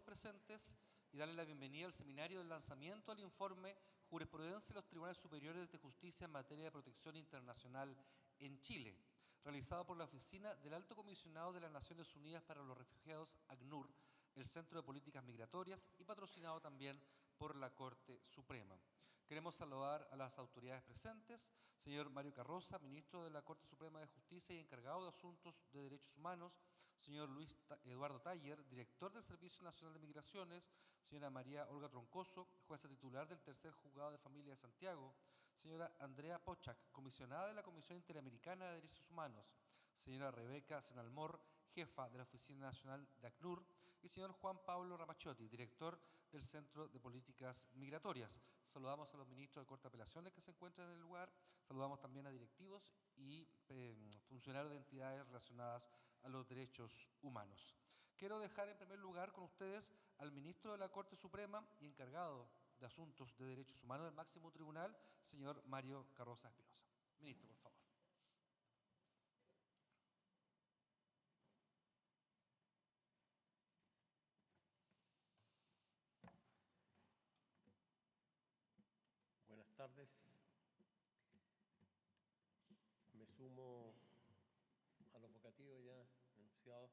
presentes y darle la bienvenida al seminario del lanzamiento del informe Jurisprudencia de los Tribunales Superiores de Justicia en materia de protección internacional en Chile, realizado por la Oficina del Alto Comisionado de las Naciones Unidas para los Refugiados, ACNUR, el Centro de Políticas Migratorias, y patrocinado también por la Corte Suprema. Queremos saludar a las autoridades presentes, señor Mario Carroza, ministro de la Corte Suprema de Justicia y encargado de Asuntos de Derechos Humanos, señor Luis Eduardo Taller, director del Servicio Nacional de Migraciones, señora María Olga Troncoso, jueza titular del Tercer Juzgado de Familia de Santiago, señora Andrea Pochak, comisionada de la Comisión Interamericana de Derechos Humanos, señora Rebeca Senalmor, jefa de la Oficina Nacional de ACNUR, y señor Juan Pablo Ramaciotti, director del Centro de Políticas Migratorias. Saludamos a los ministros de Corte de Apelaciones que se encuentran en el lugar, saludamos también a directivos y funcionarios de entidades relacionadas a los derechos humanos. Quiero dejar en primer lugar con ustedes al ministro de la Corte Suprema y encargado de Asuntos de Derechos Humanos del Máximo Tribunal, señor Mario Carroza Espinosa. Ministro, por favor. Buenas tardes. Me sumo a los vocativos ya anunciados.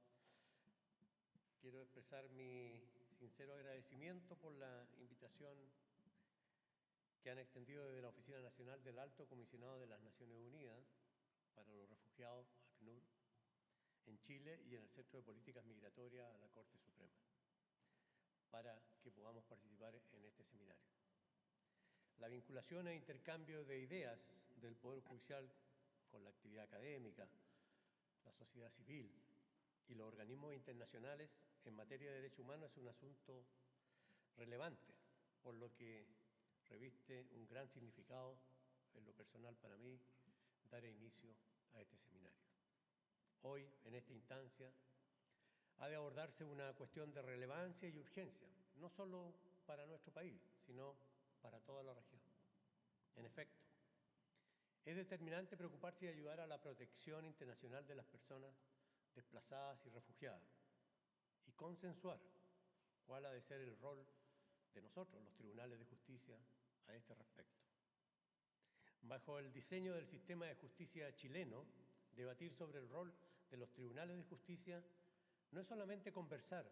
Quiero expresar mi sincero agradecimiento por la invitación que han extendido desde la Oficina Nacional del Alto Comisionado de las Naciones Unidas para los Refugiados, ACNUR, en Chile y en el Centro de Políticas Migratorias a la Corte Suprema, para que podamos participar en este seminario. La vinculación e intercambio de ideas del Poder Judicial con la actividad académica, la sociedad civil y los organismos internacionales en materia de derechos humanos es un asunto relevante, por lo que reviste un gran significado en lo personal para mí dar inicio a este seminario. Hoy, en esta instancia, ha de abordarse una cuestión de relevancia y urgencia, no solo para nuestro país, sino para toda la región. En efecto, es determinante preocuparse y ayudar a la protección internacional de las personas desplazadas y refugiadas y consensuar cuál ha de ser el rol de nosotros, los tribunales de justicia, a este respecto. Bajo el diseño del sistema de justicia chileno, debatir sobre el rol de los tribunales de justicia no es solamente conversar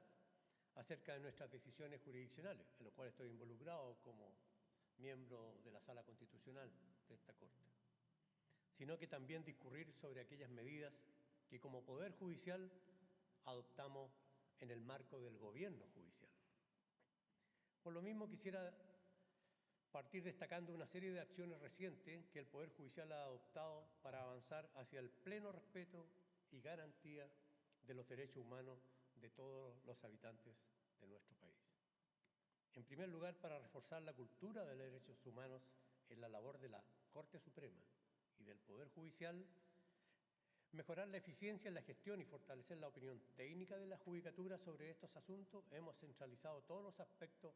acerca de nuestras decisiones jurisdiccionales, en lo cual estoy involucrado como miembro de la Sala Constitucional de esta Corte, sino que también discurrir sobre aquellas medidas que como Poder Judicial adoptamos en el marco del gobierno judicial. Por lo mismo quisiera partir destacando una serie de acciones recientes que el Poder Judicial ha adoptado para avanzar hacia el pleno respeto y garantía de los derechos humanos de todos los habitantes de nuestro país. En primer lugar, para reforzar la cultura de los derechos humanos en la labor de la Corte Suprema y del Poder Judicial, mejorar la eficiencia en la gestión y fortalecer la opinión técnica de la Judicatura sobre estos asuntos, hemos centralizado todos los aspectos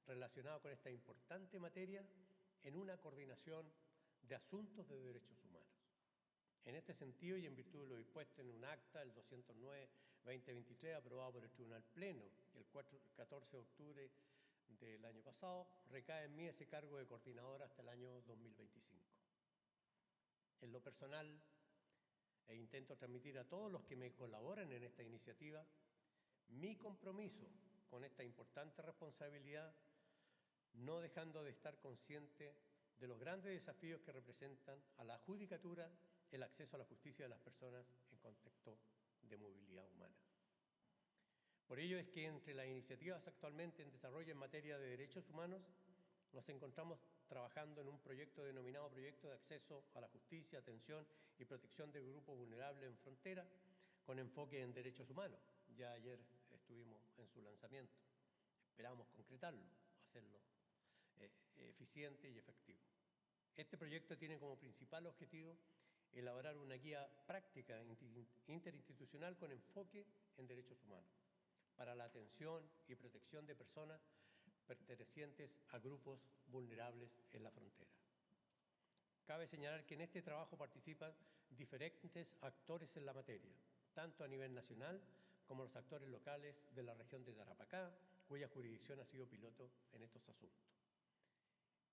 relacionados con esta importante materia en una coordinación de asuntos de derechos humanos. En este sentido, y en virtud de lo dispuesto en un acta, el 209-2023, aprobado por el Tribunal Pleno el 14 de octubre del año pasado, recae en mí ese cargo de coordinador hasta el año 2025. En lo personal, intento transmitir a todos los que me colaboran en esta iniciativa mi compromiso con esta importante responsabilidad, no dejando de estar consciente de los grandes desafíos que representan a la Judicatura el acceso a la justicia de las personas en contexto de movilidad humana. Por ello es que entre las iniciativas actualmente en desarrollo en materia de derechos humanos, nos encontramos trabajando en un proyecto denominado Proyecto de Acceso a la Justicia, Atención y Protección de Grupos Vulnerables en Frontera, con enfoque en derechos humanos. Ya ayer estuvimos en su lanzamiento. Esperamos concretarlo, hacerlo eficiente y efectivo. Este proyecto tiene como principal objetivo elaborar una guía práctica interinstitucional con enfoque en derechos humanos para la atención y protección de personas pertenecientes a grupos vulnerables en la frontera. Cabe señalar que en este trabajo participan diferentes actores en la materia, tanto a nivel nacional como los actores locales de la región de Tarapacá, cuya jurisdicción ha sido piloto en estos asuntos.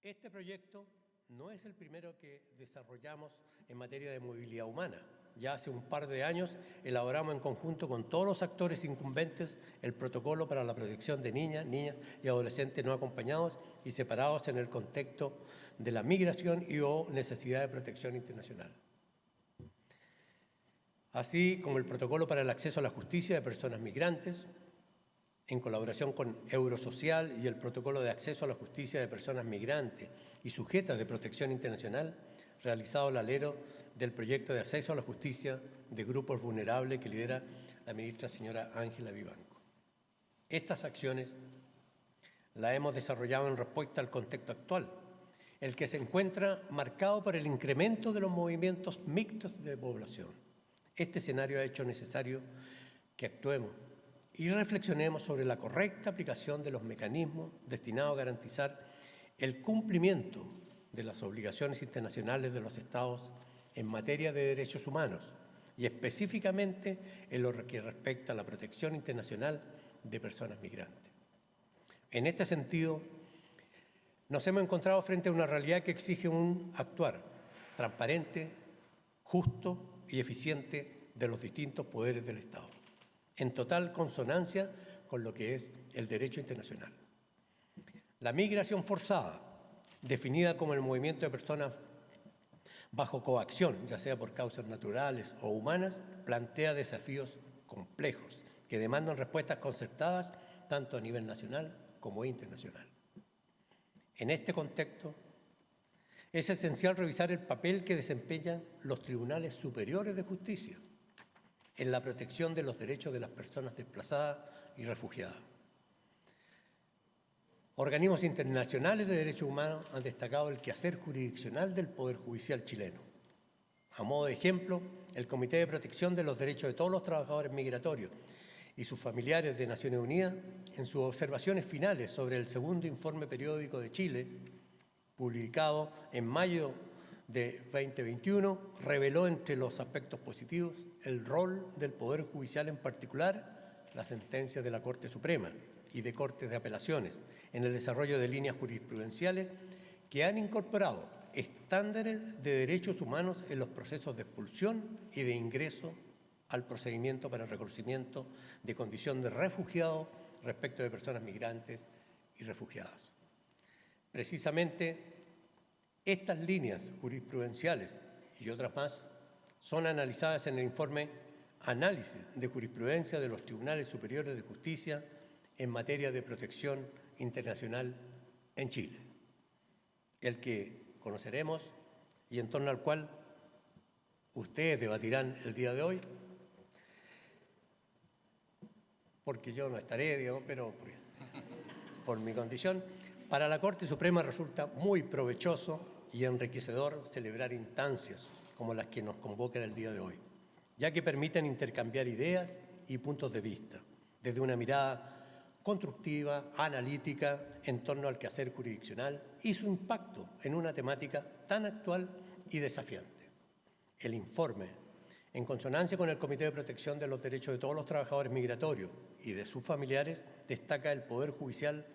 Este proyecto no es el primero que desarrollamos en materia de movilidad humana. Ya hace un par de años elaboramos en conjunto con todos los actores incumbentes el protocolo para la protección de niñas y adolescentes no acompañados y separados en el contexto de la migración y o necesidad de protección internacional, así como el protocolo para el acceso a la justicia de personas migrantes, en colaboración con Eurosocial, y el protocolo de acceso a la justicia de personas migrantes y sujetas de protección internacional, realizado al alero del proyecto de acceso a la justicia de grupos vulnerables que lidera la ministra señora Ángela Vivanco. Estas acciones las hemos desarrollado en respuesta al contexto actual, el que se encuentra marcado por el incremento de los movimientos mixtos de población. Este escenario ha hecho necesario que actuemos y reflexionemos sobre la correcta aplicación de los mecanismos destinados a garantizar el cumplimiento de las obligaciones internacionales de los Estados en materia de derechos humanos y específicamente en lo que respecta a la protección internacional de personas migrantes. En este sentido, nos hemos encontrado frente a una realidad que exige un actuar transparente, justo y eficiente de los distintos poderes del Estado, en total consonancia con lo que es el derecho internacional. La migración forzada, definida como el movimiento de personas bajo coacción, ya sea por causas naturales o humanas, plantea desafíos complejos que demandan respuestas concertadas tanto a nivel nacional como internacional. En este contexto, es esencial revisar el papel que desempeñan los tribunales superiores de justicia en la protección de los derechos de las personas desplazadas y refugiadas. Organismos internacionales de derechos humanos han destacado el quehacer jurisdiccional del Poder Judicial chileno. A modo de ejemplo, el Comité de Protección de los Derechos de todos los Trabajadores Migratorios y sus familiares de Naciones Unidas, en sus observaciones finales sobre el segundo informe periódico de Chile, publicado en mayo de 2021, reveló entre los aspectos positivos el rol del Poder Judicial, en particular las sentencias de la Corte Suprema y de Cortes de Apelaciones, en el desarrollo de líneas jurisprudenciales que han incorporado estándares de derechos humanos en los procesos de expulsión y de ingreso al procedimiento para el reconocimiento de condición de refugiado respecto de personas migrantes y refugiadas. Precisamente, estas líneas jurisprudenciales y otras más son analizadas en el informe Análisis de Jurisprudencia de los Tribunales Superiores de Justicia en materia de protección internacional en Chile, el que conoceremos y en torno al cual ustedes debatirán el día de hoy, porque yo no estaré, digamos, pero por mi condición. Para la Corte Suprema resulta muy provechoso y enriquecedor celebrar instancias como las que nos convocan el día de hoy, ya que permiten intercambiar ideas y puntos de vista desde una mirada constructiva, analítica, en torno al quehacer jurisdiccional y su impacto en una temática tan actual y desafiante. El informe, en consonancia con el Comité de Protección de los Derechos de todos los Trabajadores Migratorios y de sus familiares, destaca el Poder Judicial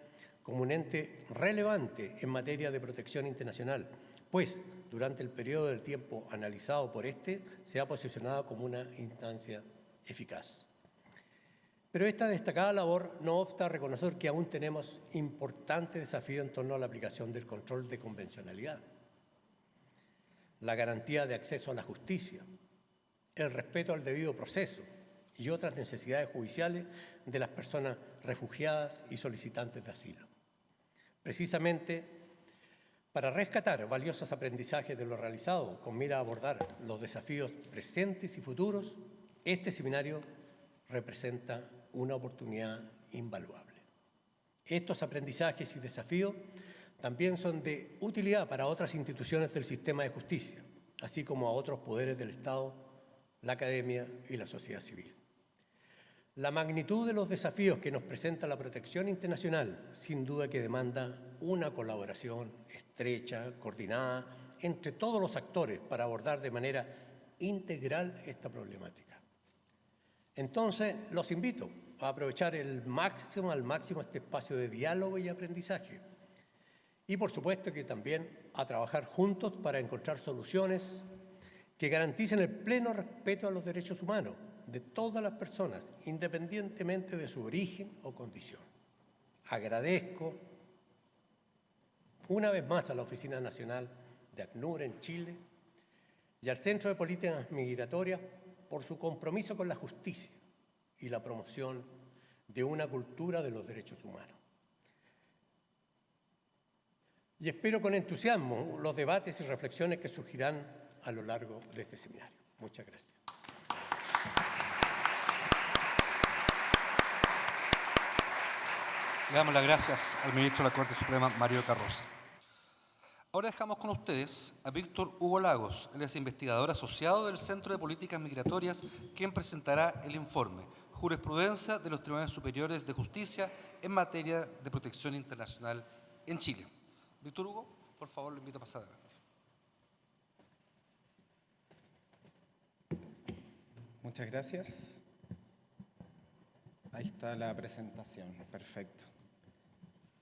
como un ente relevante en materia de protección internacional, pues durante el periodo del tiempo analizado por este se ha posicionado como una instancia eficaz. Pero esta destacada labor no obsta a reconocer que aún tenemos importantes desafíos en torno a la aplicación del control de convencionalidad, la garantía de acceso a la justicia, el respeto al debido proceso y otras necesidades judiciales de las personas refugiadas y solicitantes de asilo. Precisamente, para rescatar valiosos aprendizajes de lo realizado con mira a abordar los desafíos presentes y futuros, este seminario representa una oportunidad invaluable. Estos aprendizajes y desafíos también son de utilidad para otras instituciones del sistema de justicia, así como a otros poderes del Estado, la academia y la sociedad civil. La magnitud de los desafíos que nos presenta la protección internacional, sin duda que demanda una colaboración estrecha, coordinada, entre todos los actores para abordar de manera integral esta problemática. Entonces, los invito a aprovechar al máximo este espacio de diálogo y aprendizaje. Y por supuesto que también a trabajar juntos para encontrar soluciones que garanticen el pleno respeto a los derechos humanos de todas las personas, independientemente de su origen o condición. Agradezco una vez más a la Oficina Nacional de ACNUR en Chile y al Centro de Políticas Migratorias por su compromiso con la justicia y la promoción de una cultura de los derechos humanos. Y espero con entusiasmo los debates y reflexiones que surgirán a lo largo de este seminario. Muchas gracias. Le damos las gracias al ministro de la Corte Suprema, Mario Carroza. Ahora dejamos con ustedes a Víctor Hugo Lagos. Él es investigador asociado del Centro de Políticas Migratorias, quien presentará el informe Jurisprudencia de los Tribunales Superiores de Justicia en materia de protección internacional en Chile. Víctor Hugo, por favor, lo invito a pasar adelante. Muchas gracias. Ahí está la presentación, perfecto.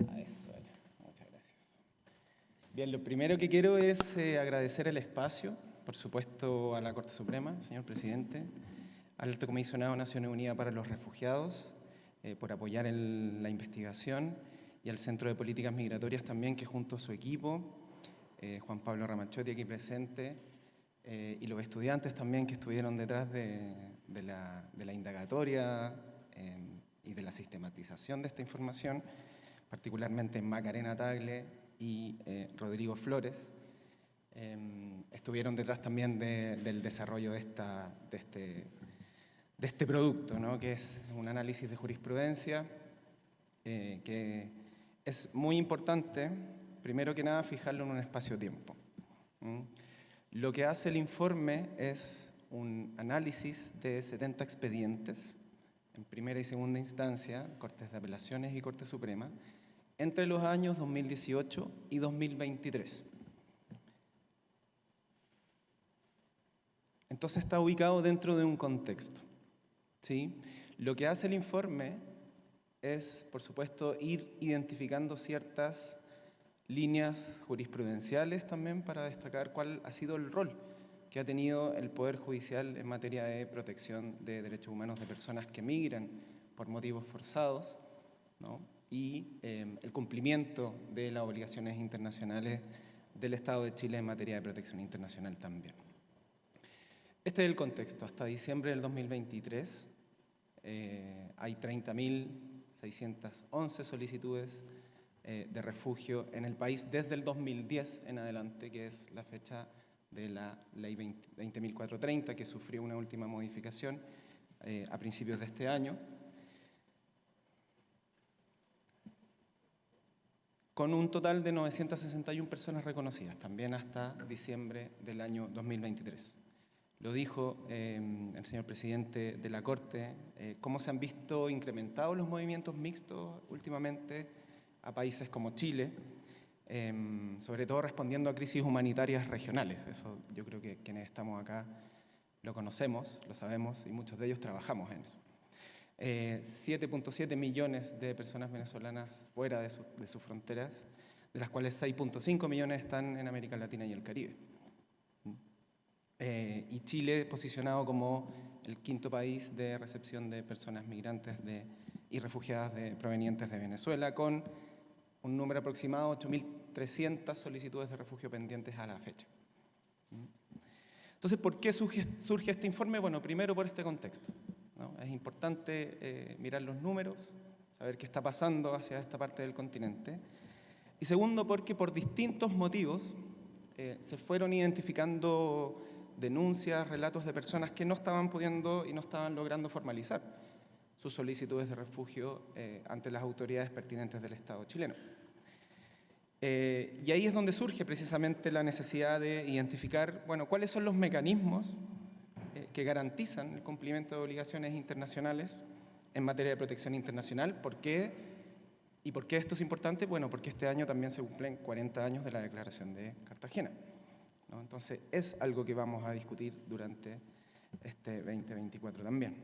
A eso, muchas gracias. Bien, lo primero que quiero es agradecer el espacio, por supuesto a la Corte Suprema, señor presidente, al Alto Comisionado de Naciones Unidas para los Refugiados, por apoyar la investigación, y al Centro de Políticas Migratorias también, que junto a su equipo, Juan Pablo Ramachotti aquí presente, y los estudiantes también que estuvieron detrás de la indagatoria y de la sistematización de esta información, particularmente Macarena Tagle y Rodrigo Flores, estuvieron detrás también del desarrollo de este producto, ¿no? Que es un análisis de jurisprudencia que es muy importante, primero que nada, fijarlo en un espacio-tiempo. Lo que hace el informe es un análisis de 70 expedientes, en primera y segunda instancia, Cortes de Apelaciones y Corte Suprema, entre los años 2018 y 2023. Entonces está ubicado dentro de un contexto, ¿sí? Lo que hace el informe es, por supuesto, ir identificando ciertas líneas jurisprudenciales también para destacar cuál ha sido el rol que ha tenido el Poder Judicial en materia de protección de derechos humanos de personas que migran por motivos forzados, ¿no? Y el cumplimiento de las obligaciones internacionales del Estado de Chile en materia de protección internacional también. Este es el contexto. Hasta diciembre del 2023 hay 30.611 solicitudes de refugio en el país desde el 2010 en adelante, que es la fecha de la Ley 20.430, que sufrió una última modificación a principios de este año, con un total de 961 personas reconocidas, también hasta diciembre del año 2023. Lo dijo el señor presidente de la Corte, cómo se han visto incrementados los movimientos mixtos últimamente a países como Chile, sobre todo respondiendo a crisis humanitarias regionales. Eso yo creo que quienes estamos acá lo conocemos, lo sabemos, y muchos de ellos trabajamos en eso. 7.7 millones de personas venezolanas fuera de sus fronteras, de las cuales 6.5 millones están en América Latina y el Caribe. Y Chile posicionado como el quinto país de recepción de personas migrantes y refugiadas provenientes de Venezuela, con un número aproximado de 8.300 solicitudes de refugio pendientes a la fecha. Entonces, ¿por qué surge este informe? Bueno, primero por este contexto, ¿no? Es importante mirar los números, saber qué está pasando hacia esta parte del continente. Y segundo, porque por distintos motivos se fueron identificando denuncias, relatos de personas que no estaban pudiendo y no estaban logrando formalizar sus solicitudes de refugio ante las autoridades pertinentes del Estado chileno. Y ahí es donde surge precisamente la necesidad de identificar, bueno, cuáles son los mecanismos que garantizan el cumplimiento de obligaciones internacionales en materia de protección internacional. ¿Por qué? ¿Y por qué esto es importante? Bueno, porque este año también se cumplen 40 años de la Declaración de Cartagena, ¿no? Entonces, es algo que vamos a discutir durante este 2024 también.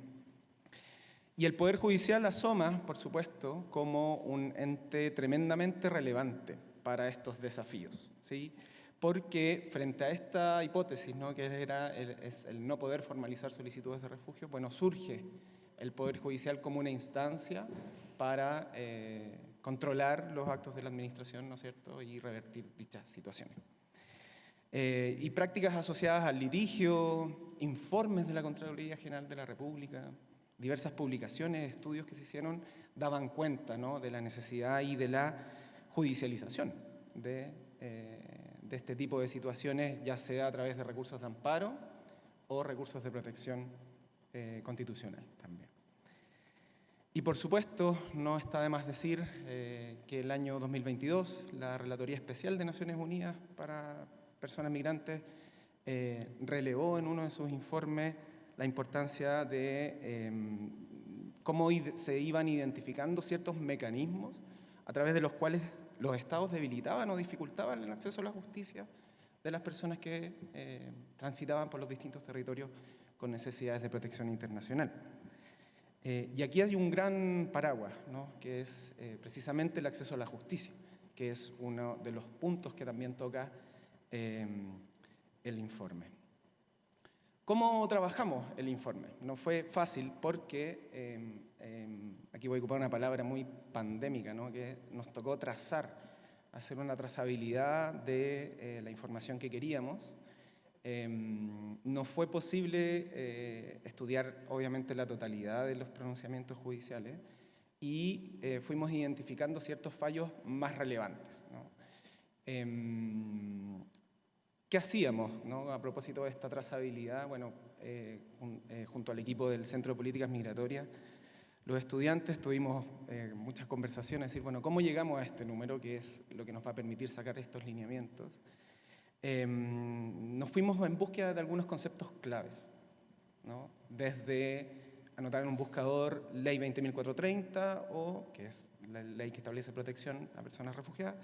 Y el Poder Judicial asoma, por supuesto, como un ente tremendamente relevante para estos desafíos, ¿sí? Porque frente a esta hipótesis, ¿no?, que es el no poder formalizar solicitudes de refugio, bueno, surge el Poder Judicial como una instancia para controlar los actos de la administración, ¿no es cierto?, y revertir dichas situaciones. Y prácticas asociadas al litigio, informes de la Contraloría General de la República, diversas publicaciones, estudios que se hicieron, daban cuenta, ¿no?, de la necesidad y de la judicialización de este tipo de situaciones, ya sea a través de recursos de amparo o recursos de protección constitucional también. Y por supuesto, no está de más decir que el año 2022 la Relatoría Especial de Naciones Unidas para Personas Migrantes relevó en uno de sus informes la importancia de cómo se iban identificando ciertos mecanismos a través de los cuales los estados debilitaban o dificultaban el acceso a la justicia de las personas que transitaban por los distintos territorios con necesidades de protección internacional. Y aquí hay un gran paraguas, ¿no?, que es precisamente el acceso a la justicia, que es uno de los puntos que también toca el informe. ¿Cómo trabajamos el informe? No fue fácil porque, aquí voy a ocupar una palabra muy pandémica, ¿no?, que nos tocó hacer una trazabilidad de la información que queríamos. No fue posible estudiar, obviamente, la totalidad de los pronunciamientos judiciales y fuimos identificando ciertos fallos más relevantes, ¿no? ¿Qué hacíamos, ¿no?, a propósito de esta trazabilidad? Bueno, junto al equipo del Centro de Políticas Migratorias, los estudiantes tuvimos muchas conversaciones, decir, bueno, ¿cómo llegamos a este número que es lo que nos va a permitir sacar estos lineamientos? Nos fuimos en búsqueda de algunos conceptos claves, ¿no?, desde anotar en un buscador Ley 20.430, que es la ley que establece protección a personas refugiadas,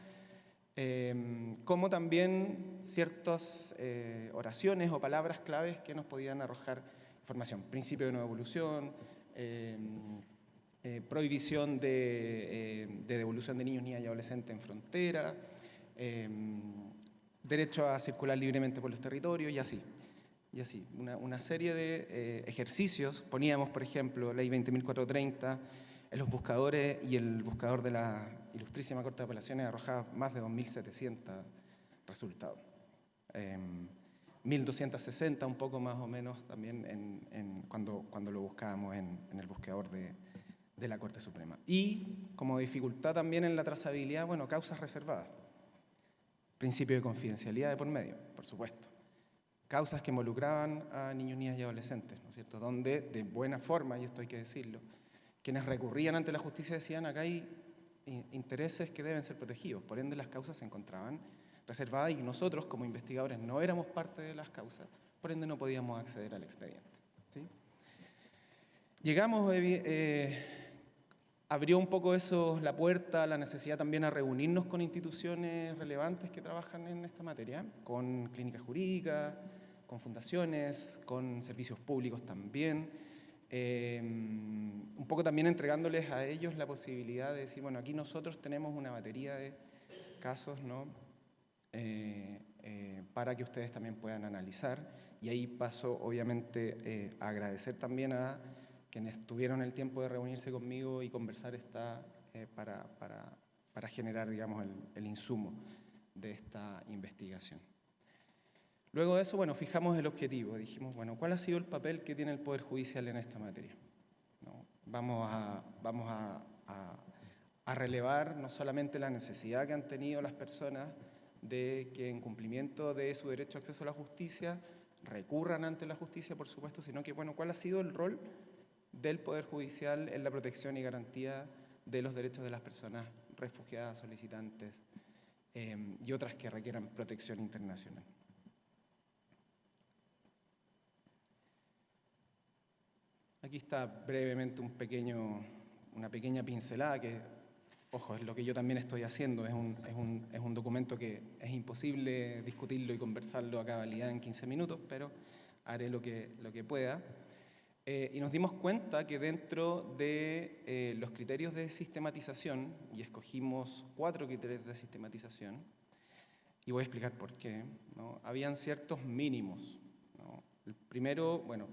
como también ciertas oraciones o palabras claves que nos podían arrojar información. Principio de no devolución, prohibición de devolución de niños, niñas y adolescentes en frontera, derecho a circular libremente por los territorios y así. Una serie de ejercicios. Poníamos, por ejemplo, Ley 20.430 en los buscadores y el buscador de la Ilustrísima Corte de Apelaciones arrojaba más de 2.700 resultados. 1.260, un poco más o menos, también cuando lo buscábamos en el buscador de la Corte Suprema. Y como dificultad también en la trazabilidad, bueno, causas reservadas. Principio de confidencialidad de por medio, por supuesto. Causas que involucraban a niños, niñas y adolescentes, ¿no es cierto?, donde de buena forma, y esto hay que decirlo, quienes recurrían ante la justicia decían, acá hay intereses que deben ser protegidos, por ende las causas se encontraban reservadas y nosotros como investigadores no éramos parte de las causas, por ende no podíamos acceder al expediente, ¿sí? Llegamos, abrió un poco eso la puerta, la necesidad también a reunirnos con instituciones relevantes que trabajan en esta materia, con clínicas jurídicas, con fundaciones, con servicios públicos también, un poco también entregándoles a ellos la posibilidad de decir, bueno, aquí nosotros tenemos una batería de casos, ¿no?, para que ustedes también puedan analizar. Y ahí paso, obviamente, a agradecer también a quienes tuvieron el tiempo de reunirse conmigo y conversar para generar, digamos, el insumo de esta investigación. Luego de eso, bueno, fijamos el objetivo. Dijimos, bueno, ¿cuál ha sido el papel que tiene el Poder Judicial en esta materia? ¿No? Vamos a relevar no solamente la necesidad que han tenido las personas de que en cumplimiento de su derecho a acceso a la justicia recurran ante la justicia, por supuesto, sino que, bueno, ¿cuál ha sido el rol del Poder Judicial en la protección y garantía de los derechos de las personas refugiadas, solicitantes y otras que requieran protección internacional? Aquí está brevemente una pequeña pincelada que, ojo, es lo que yo también estoy haciendo. Es un documento que es imposible discutirlo y conversarlo a cabalidad en 15 minutos, pero haré lo que pueda. Y nos dimos cuenta que dentro de los criterios de sistematización, y escogimos 4 criterios de sistematización, y voy a explicar por qué, ¿no? Habían ciertos mínimos, ¿no? El primero, bueno,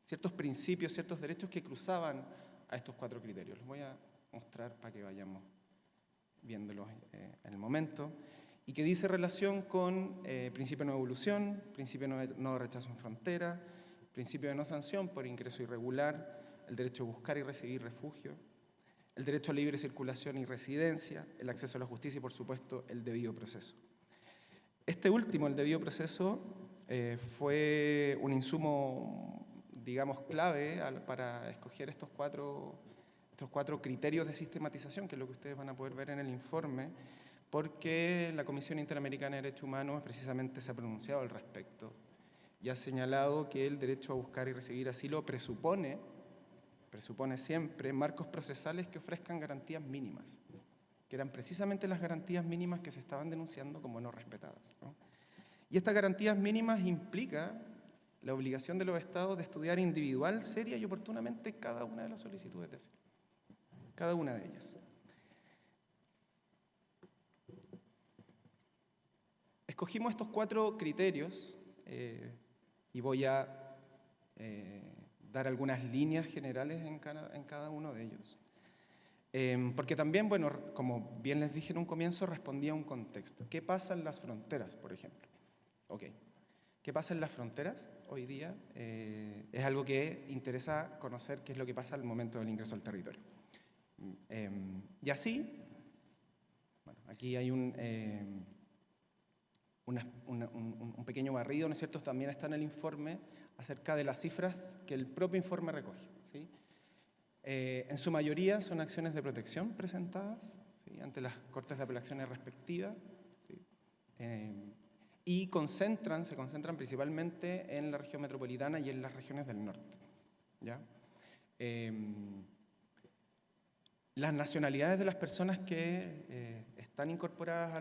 ciertos principios, ciertos derechos que cruzaban a estos 4 criterios. Los voy a mostrar para que vayamos viéndolos en el momento. Y que dice relación con principio de no evolución, principio de no rechazo en frontera, principio de no sanción por ingreso irregular, el derecho a buscar y recibir refugio, el derecho a libre circulación y residencia, el acceso a la justicia y, por supuesto, el debido proceso. Este último, el debido proceso, fue un insumo, digamos, clave para escoger estos cuatro criterios de sistematización, que es lo que ustedes van a poder ver en el informe, porque la Comisión Interamericana de Derechos Humanos precisamente se ha pronunciado al respecto y ha señalado que el derecho a buscar y recibir asilo presupone siempre marcos procesales que ofrezcan garantías mínimas, que eran precisamente las garantías mínimas que se estaban denunciando como no respetadas, ¿no? Y estas garantías mínimas implica la obligación de los Estados de estudiar individual, seria y oportunamente cada una de las solicitudes de asilo, cada una de ellas. Escogimos estos 4 criterios y voy a dar algunas líneas generales en cada uno de ellos. Porque también, bueno, como bien les dije en un comienzo, respondía a un contexto. ¿Qué pasa en las fronteras, por ejemplo? ¿Qué pasa en las fronteras hoy día? Es algo que interesa conocer qué es lo que pasa al momento del ingreso al territorio. Y así, bueno, aquí hay un pequeño barrido, ¿no es cierto? También está en el informe acerca de las cifras que el propio informe recoge, ¿sí? En su mayoría son acciones de protección presentadas, ¿sí?, ante las cortes de apelaciones respectivas, ¿sí? Y se concentran principalmente en la región metropolitana y en las regiones del norte, ¿ya? Las nacionalidades de las personas que están incorporadas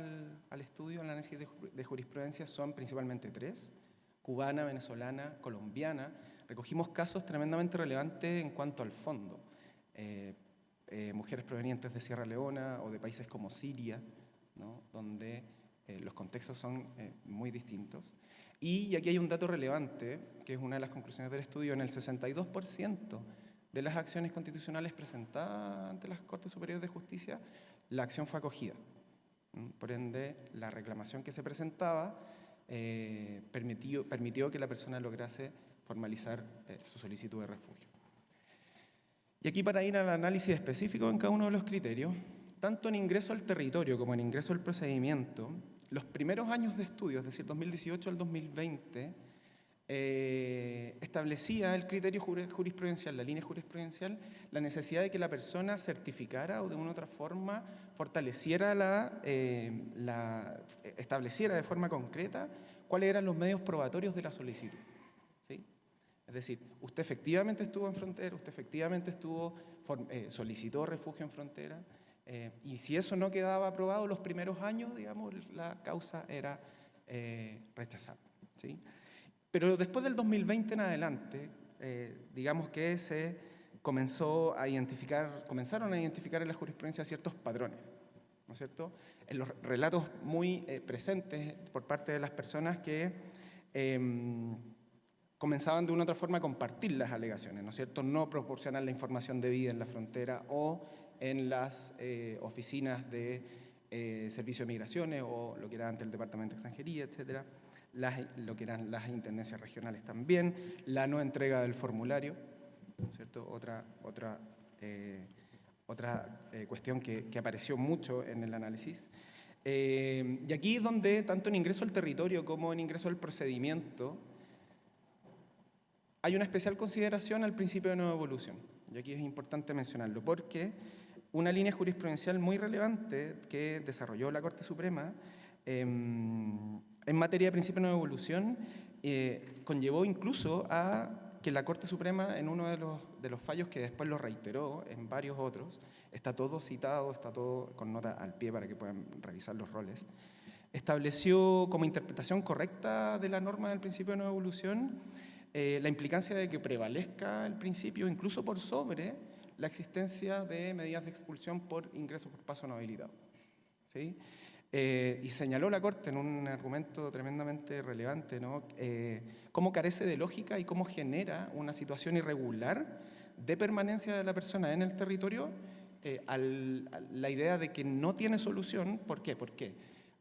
al estudio, al análisis de jurisprudencia, son principalmente 3, cubana, venezolana, colombiana. Recogimos casos tremendamente relevantes en cuanto al fondo. Mujeres provenientes de Sierra Leona o de países como Siria, ¿no?, donde los contextos son muy distintos. Y aquí hay un dato relevante, que es una de las conclusiones del estudio: en el 62% de las acciones constitucionales presentadas ante las Cortes Superiores de Justicia, la acción fue acogida. Por ende, la reclamación que se presentaba permitió que la persona lograse formalizar su solicitud de refugio. Y aquí, para ir al análisis específico en cada uno de los criterios, tanto en ingreso al territorio como en ingreso al procedimiento, los primeros años de estudio, es decir, 2018 al 2020, establecía el criterio jurisprudencial, la línea jurisprudencial, la necesidad de que la persona certificara o de una u otra forma fortaleciera estableciera de forma concreta cuáles eran los medios probatorios de la solicitud, ¿sí? Es decir, usted efectivamente estuvo en frontera, usted efectivamente solicitó refugio en frontera, y si eso no quedaba aprobado los primeros años, digamos, la causa era rechazada, ¿sí? Pero después del 2020 en adelante, digamos que comenzaron a identificar en la jurisprudencia ciertos patrones, ¿no es cierto?, en los relatos muy presentes por parte de las personas que comenzaban de una u otra forma a compartir las alegaciones, ¿no es cierto?, no proporcionar la información debida en la frontera o en las oficinas de Servicio de Migraciones o lo que era antes el Departamento de Extranjería, etcétera, lo que eran las intendencias regionales también, la no entrega del formulario, ¿no es cierto?, otra cuestión que apareció mucho en el análisis. Y aquí es donde, tanto en ingreso al territorio como en ingreso al procedimiento, hay una especial consideración al principio de no evolución. Y aquí es importante mencionarlo, porque una línea jurisprudencial muy relevante que desarrolló la Corte Suprema en materia de principio de no evolución conllevó incluso a que la Corte Suprema, en uno de los fallos que después lo reiteró en varios otros, está todo citado, está todo con nota al pie para que puedan revisar los roles, estableció como interpretación correcta de la norma del principio de no evolución la implicancia de que prevalezca el principio, incluso por sobre la existencia de medidas de expulsión por ingreso por paso no habilitado. ¿Sí? Y señaló la Corte en un argumento tremendamente relevante, ¿no? Cómo carece de lógica y cómo genera una situación irregular de permanencia de la persona en el territorio, a la idea de que no tiene solución. ¿Por qué? Porque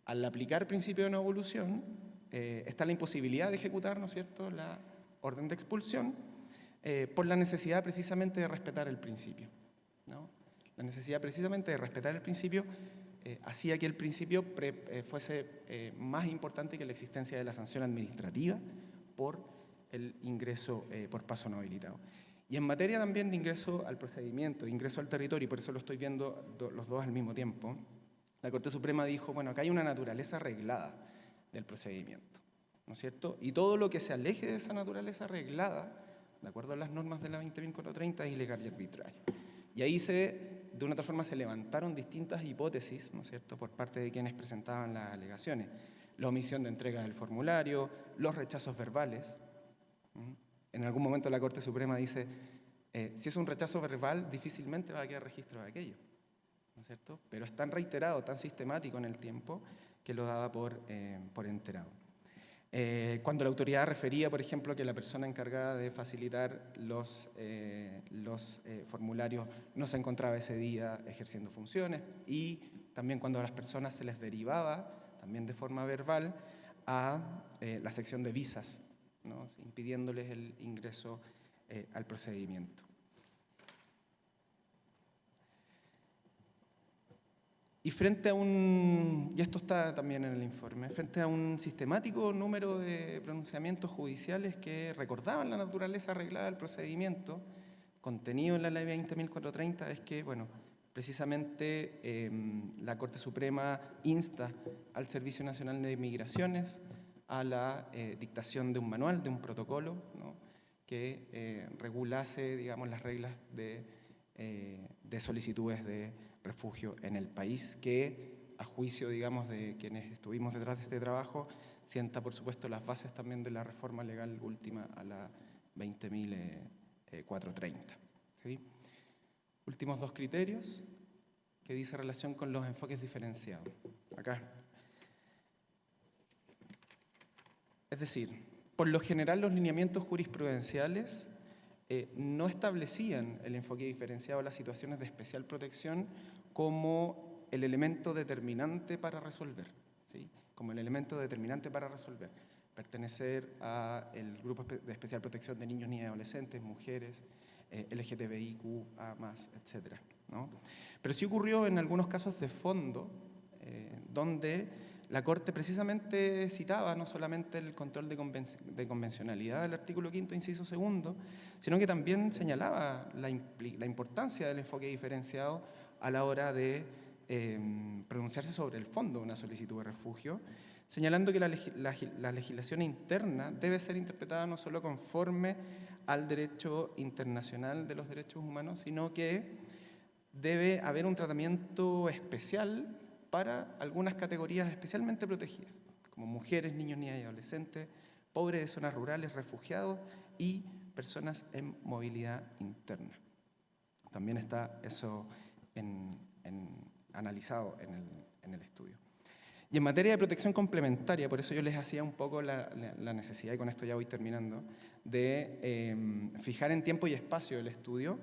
al aplicar principio de no evolución está la imposibilidad de ejecutar, ¿no es cierto?, la orden de expulsión, por la necesidad precisamente de respetar el principio, ¿no? La necesidad precisamente de respetar el principio hacía que el principio fuese más importante que la existencia de la sanción administrativa por el ingreso por paso no habilitado. Y en materia también de ingreso al procedimiento, ingreso al territorio, y por eso lo estoy viendo los dos al mismo tiempo, la Corte Suprema dijo, bueno, acá hay una naturaleza reglada del procedimiento, ¿no es cierto? Y todo lo que se aleje de esa naturaleza reglada, de acuerdo a las normas de la 20.430, es ilegal y arbitrario. Y ahí de una otra forma se levantaron distintas hipótesis, ¿no es cierto?, por parte de quienes presentaban las alegaciones. La omisión de entrega del formulario, los rechazos verbales. En algún momento la Corte Suprema dice, si es un rechazo verbal, difícilmente va a quedar registro de aquello, ¿no es cierto? Pero es tan reiterado, tan sistemático en el tiempo, que lo daba por enterado. Cuando la autoridad refería, por ejemplo, que la persona encargada de facilitar los formularios no se encontraba ese día ejerciendo funciones, y también cuando a las personas se les derivaba, también de forma verbal, a la sección de visas, ¿no?, impidiéndoles el ingreso al procedimiento. Y frente a y esto está también en el informe, frente a un sistemático número de pronunciamientos judiciales que recordaban la naturaleza arreglada del procedimiento, contenido en la Ley 20.430, es que, bueno, precisamente la Corte Suprema insta al Servicio Nacional de Migraciones a la dictación de un manual, de un protocolo, ¿no?, que regulase, digamos, las reglas de solicitudes de refugio en el país, que a juicio, digamos, de quienes estuvimos detrás de este trabajo, sienta, por supuesto, las bases también de la reforma legal última a la 20.430. ¿Sí? Últimos dos criterios, que dice relación con los enfoques diferenciados. Acá. Es decir, por lo general los lineamientos jurisprudenciales no establecían el enfoque diferenciado a las situaciones de especial protección como el elemento determinante para resolver, ¿sí? Como el elemento determinante para resolver. Pertenecer al grupo de especial protección de niños, niñas y adolescentes, mujeres, LGTBIQ+, etc., ¿no? Pero sí ocurrió en algunos casos de fondo, donde la Corte precisamente citaba no solamente el control de convencionalidad del artículo 5º, inciso 2, sino que también señalaba la importancia del enfoque diferenciado a la hora de pronunciarse sobre el fondo de una solicitud de refugio, señalando que la legislación interna debe ser interpretada no solo conforme al derecho internacional de los derechos humanos, sino que debe haber un tratamiento especial para algunas categorías especialmente protegidas, como mujeres, niños, niñas y adolescentes, pobres de zonas rurales, refugiados y personas en movilidad interna. También está eso analizado en el estudio. Y en materia de protección complementaria, por eso yo les hacía un poco la necesidad, y con esto ya voy terminando, de fijar en tiempo y espacio el estudio.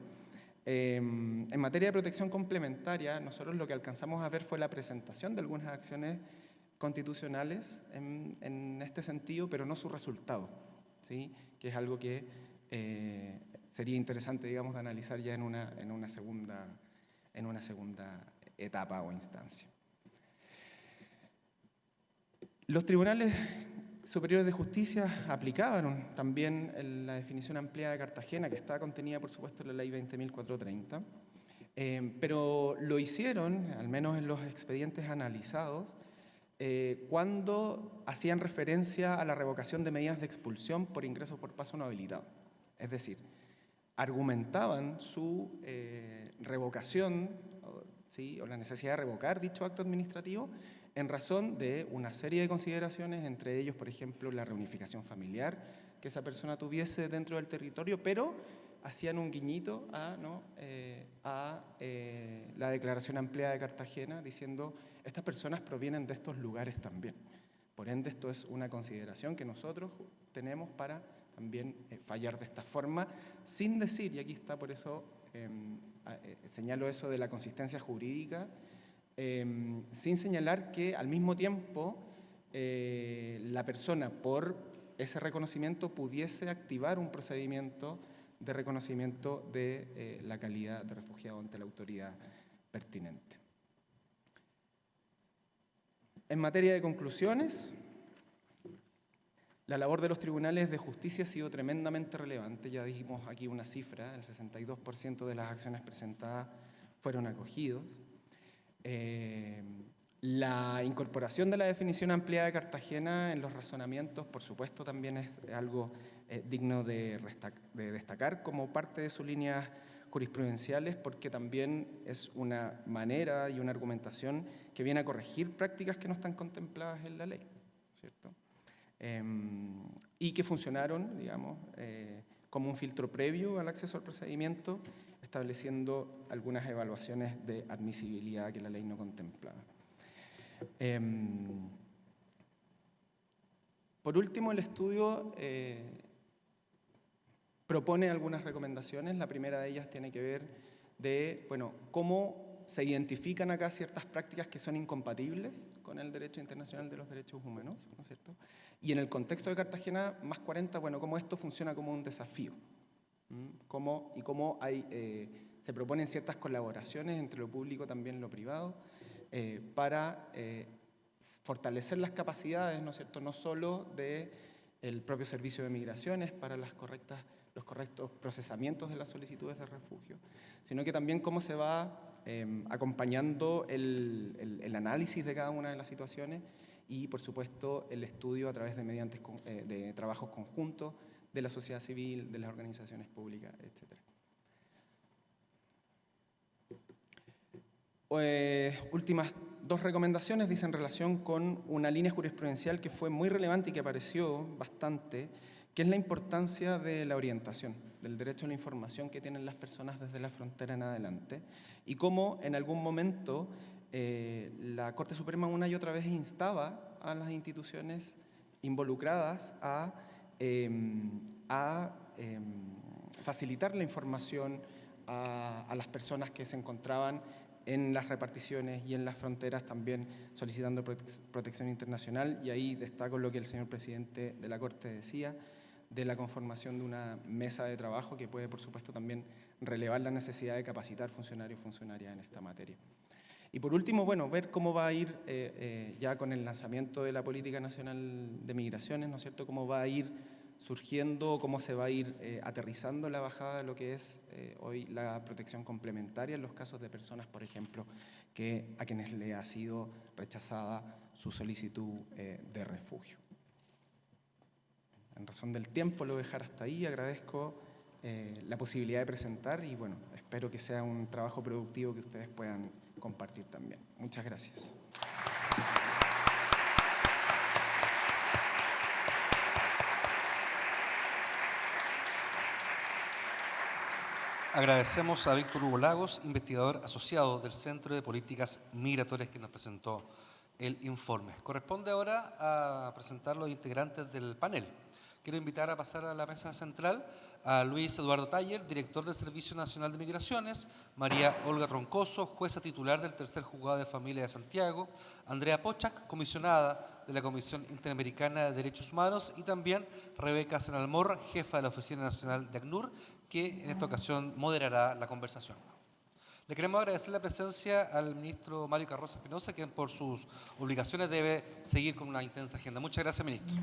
En materia de protección complementaria, nosotros lo que alcanzamos a ver fue la presentación de algunas acciones constitucionales en este sentido, pero no su resultado, ¿sí? Que es algo que sería interesante, digamos, de analizar ya en una segunda etapa o instancia. Los tribunales superiores de justicia aplicaban también la definición ampliada de Cartagena, que está contenida, por supuesto, en la Ley 20.430, pero lo hicieron, al menos en los expedientes analizados, cuando hacían referencia a la revocación de medidas de expulsión por ingreso por paso no habilitado. Es decir, argumentaban su revocación, ¿sí?, o la necesidad de revocar dicho acto administrativo en razón de una serie de consideraciones, entre ellos, por ejemplo, la reunificación familiar que esa persona tuviese dentro del territorio, pero hacían un guiñito a la Declaración Ampliada de Cartagena, diciendo estas personas provienen de estos lugares también. Por ende, esto es una consideración que nosotros tenemos para también fallar de esta forma, sin decir, y aquí está por eso señalo eso de la consistencia jurídica, sin señalar que al mismo tiempo la persona por ese reconocimiento pudiese activar un procedimiento de reconocimiento de la calidad de refugiado ante la autoridad pertinente. En materia de conclusiones, la labor de los tribunales de justicia ha sido tremendamente relevante. Ya dijimos aquí una cifra, el 62% de las acciones presentadas fueron acogidos. La incorporación de la definición ampliada de Cartagena en los razonamientos, por supuesto, también es algo digno de destacar como parte de sus líneas jurisprudenciales, porque también es una manera y una argumentación que viene a corregir prácticas que no están contempladas en la ley, ¿cierto? Y que funcionaron, digamos, como un filtro previo al acceso al procedimiento, estableciendo algunas evaluaciones de admisibilidad que la ley no contemplaba. Por último, el estudio propone algunas recomendaciones. La primera de ellas tiene que ver de, bueno, cómo se identifican acá ciertas prácticas que son incompatibles con el derecho internacional de los derechos humanos, ¿no es cierto? Y en el contexto de Cartagena, más 40, bueno, cómo esto funciona como un desafío. Cómo se proponen ciertas colaboraciones entre lo público también y lo privado para fortalecer las capacidades, ¿no es cierto?, no solo del propio Servicio de Migraciones para los correctos procesamientos de las solicitudes de refugio, sino que también cómo se va acompañando el análisis de cada una de las situaciones y, por supuesto, el estudio a través de trabajos conjuntos de la sociedad civil, de las organizaciones públicas, etc. Últimas dos recomendaciones dicen relación con una línea jurisprudencial que fue muy relevante y que apareció bastante, que es la importancia de la orientación, del derecho a la información que tienen las personas desde la frontera en adelante, y cómo en algún momento la Corte Suprema una y otra vez instaba a las instituciones involucradas a facilitar la información a las personas que se encontraban en las reparticiones y en las fronteras también solicitando protección internacional, y ahí destaco lo que el señor presidente de la Corte decía, de la conformación de una mesa de trabajo que puede, por supuesto, también relevar la necesidad de capacitar funcionarios y funcionarias en esta materia. Y por último, bueno, ver cómo va a ir ya con el lanzamiento de la Política Nacional de Migraciones, ¿no es cierto?, cómo va a ir surgiendo, cómo se va a ir aterrizando la bajada de lo que es hoy la protección complementaria en los casos de personas, por ejemplo, a quienes le ha sido rechazada su solicitud de refugio. En razón del tiempo lo voy a dejar hasta ahí. Agradezco la posibilidad de presentar y, bueno, espero que sea un trabajo productivo que ustedes puedan compartir también. Muchas gracias. Agradecemos a Víctor Hugo Lagos, investigador asociado del Centro de Políticas Migratorias, que nos presentó el informe. Corresponde ahora a presentar los integrantes del panel. Quiero invitar a pasar a la mesa central a Luis Eduardo Taller, director del Servicio Nacional de Migraciones, María Olga Troncoso, jueza titular del Tercer Juzgado de Familia de Santiago, Andrea Pochac, comisionada de la Comisión Interamericana de Derechos Humanos, y también Rebeca Senalmor, jefa de la Oficina Nacional de ACNUR, que en esta ocasión moderará la conversación. Le queremos agradecer la presencia al ministro Mario Carroza Espinosa, quien por sus obligaciones debe seguir con una intensa agenda. Muchas gracias, ministro.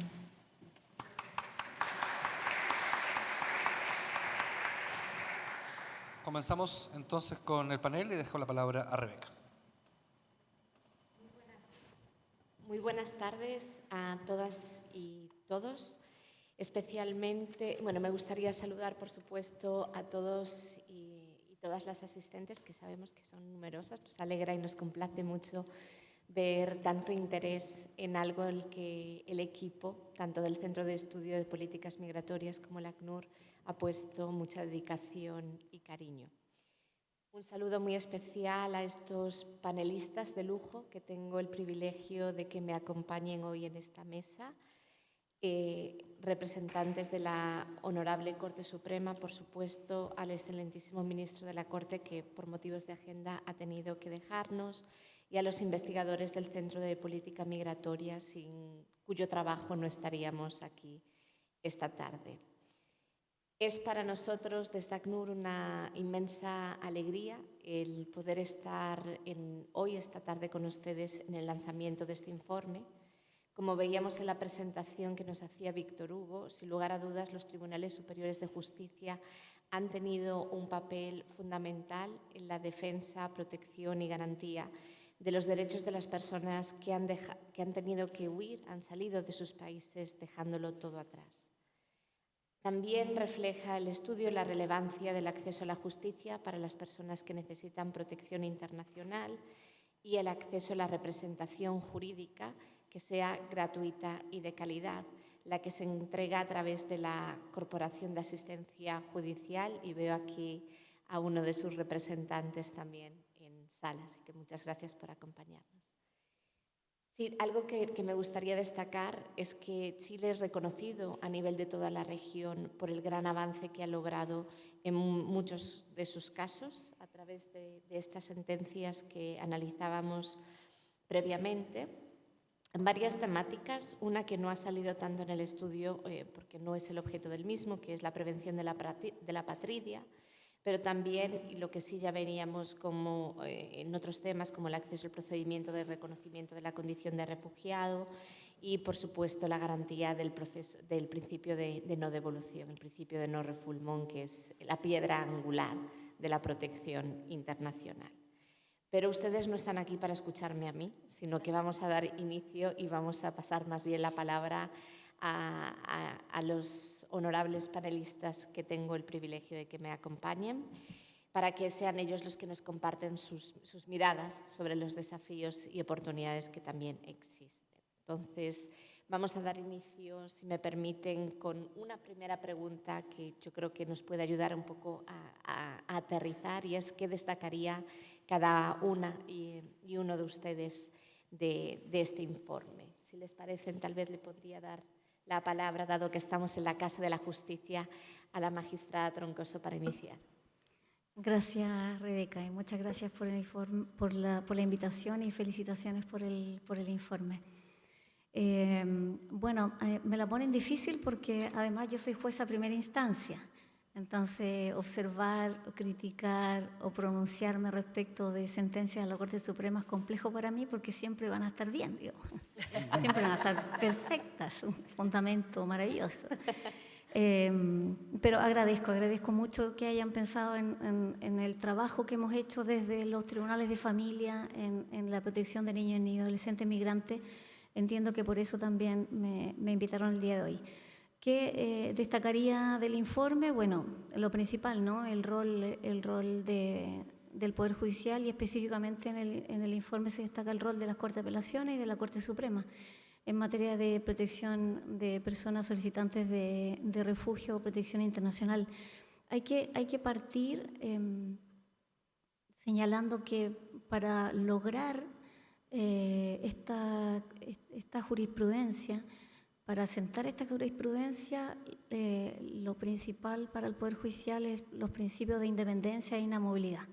Comenzamos entonces con el panel y dejo la palabra a Rebeca. Muy buenas tardes a todas y todos. Especialmente, bueno, me gustaría saludar, por supuesto, a todos y todas las asistentes, que sabemos que son numerosas. Nos alegra y nos complace mucho ver tanto interés en algo en el que el equipo, tanto del Centro de Estudio de Políticas Migratorias como el ACNUR, ha puesto mucha dedicación y cariño. Un saludo muy especial a estos panelistas de lujo que tengo el privilegio de que me acompañen hoy en esta mesa, representantes de la Honorable Corte Suprema, por supuesto, al excelentísimo ministro de la Corte que por motivos de agenda ha tenido que dejarnos, y a los investigadores del Centro de Política Migratoria, sin cuyo trabajo no estaríamos aquí esta tarde. Es para nosotros desde ACNUR una inmensa alegría el poder estar hoy, esta tarde, con ustedes en el lanzamiento de este informe. Como veíamos en la presentación que nos hacía Víctor Hugo, sin lugar a dudas los Tribunales Superiores de Justicia han tenido un papel fundamental en la defensa, protección y garantía de los derechos de las personas que han tenido que huir, han salido de sus países dejándolo todo atrás. También refleja el estudio la relevancia del acceso a la justicia para las personas que necesitan protección internacional y el acceso a la representación jurídica que sea gratuita y de calidad, la que se entrega a través de la Corporación de Asistencia Judicial, y veo aquí a uno de sus representantes también en sala, así que muchas gracias por acompañarnos. Sí, algo que me gustaría destacar es que Chile es reconocido a nivel de toda la región por el gran avance que ha logrado en muchos de sus casos a través de estas sentencias que analizábamos previamente, en varias temáticas, una que no ha salido tanto en el estudio porque no es el objeto del mismo, que es la prevención de la patridia, pero también, y lo que sí ya veníamos como en otros temas, como el acceso al procedimiento de reconocimiento de la condición de refugiado y, por supuesto, la garantía del principio de no devolución, el principio de no refoulement, que es la piedra angular de la protección internacional. Pero ustedes no están aquí para escucharme a mí, sino que vamos a dar inicio y vamos a pasar más bien la palabra a los honorables panelistas que tengo el privilegio de que me acompañen, para que sean ellos los que nos comparten sus miradas sobre los desafíos y oportunidades que también existen. Entonces, vamos a dar inicio, si me permiten, con una primera pregunta que yo creo que nos puede ayudar un poco a aterrizar, y es ¿qué destacaría cada una y uno de ustedes de este informe? Si les parece, tal vez le podría dar la palabra, dado que estamos en la Casa de la Justicia, a la magistrada Troncoso para iniciar. Gracias, Rebeca, y muchas gracias por el informe, por la invitación, y felicitaciones por el informe. Me la ponen difícil porque además yo soy jueza a primera instancia. Entonces, observar, criticar o pronunciarme respecto de sentencias de la Corte Suprema es complejo para mí porque siempre van a estar bien, digo. Siempre van a estar perfectas, un fundamento maravilloso. Pero agradezco mucho que hayan pensado en el trabajo que hemos hecho desde los tribunales de familia en la protección de niños y adolescentes migrantes. Entiendo que por eso también me invitaron el día de hoy. ¿Qué destacaría del informe? Bueno, lo principal, ¿no? El rol del Poder Judicial, y específicamente en el informe se destaca el rol de las Cortes de Apelaciones y de la Corte Suprema en materia de protección de personas solicitantes de refugio o protección internacional. Hay que partir señalando que para lograr esta jurisprudencia, para asentar esta jurisprudencia, lo principal para el Poder Judicial es los principios de independencia e inamovilidad.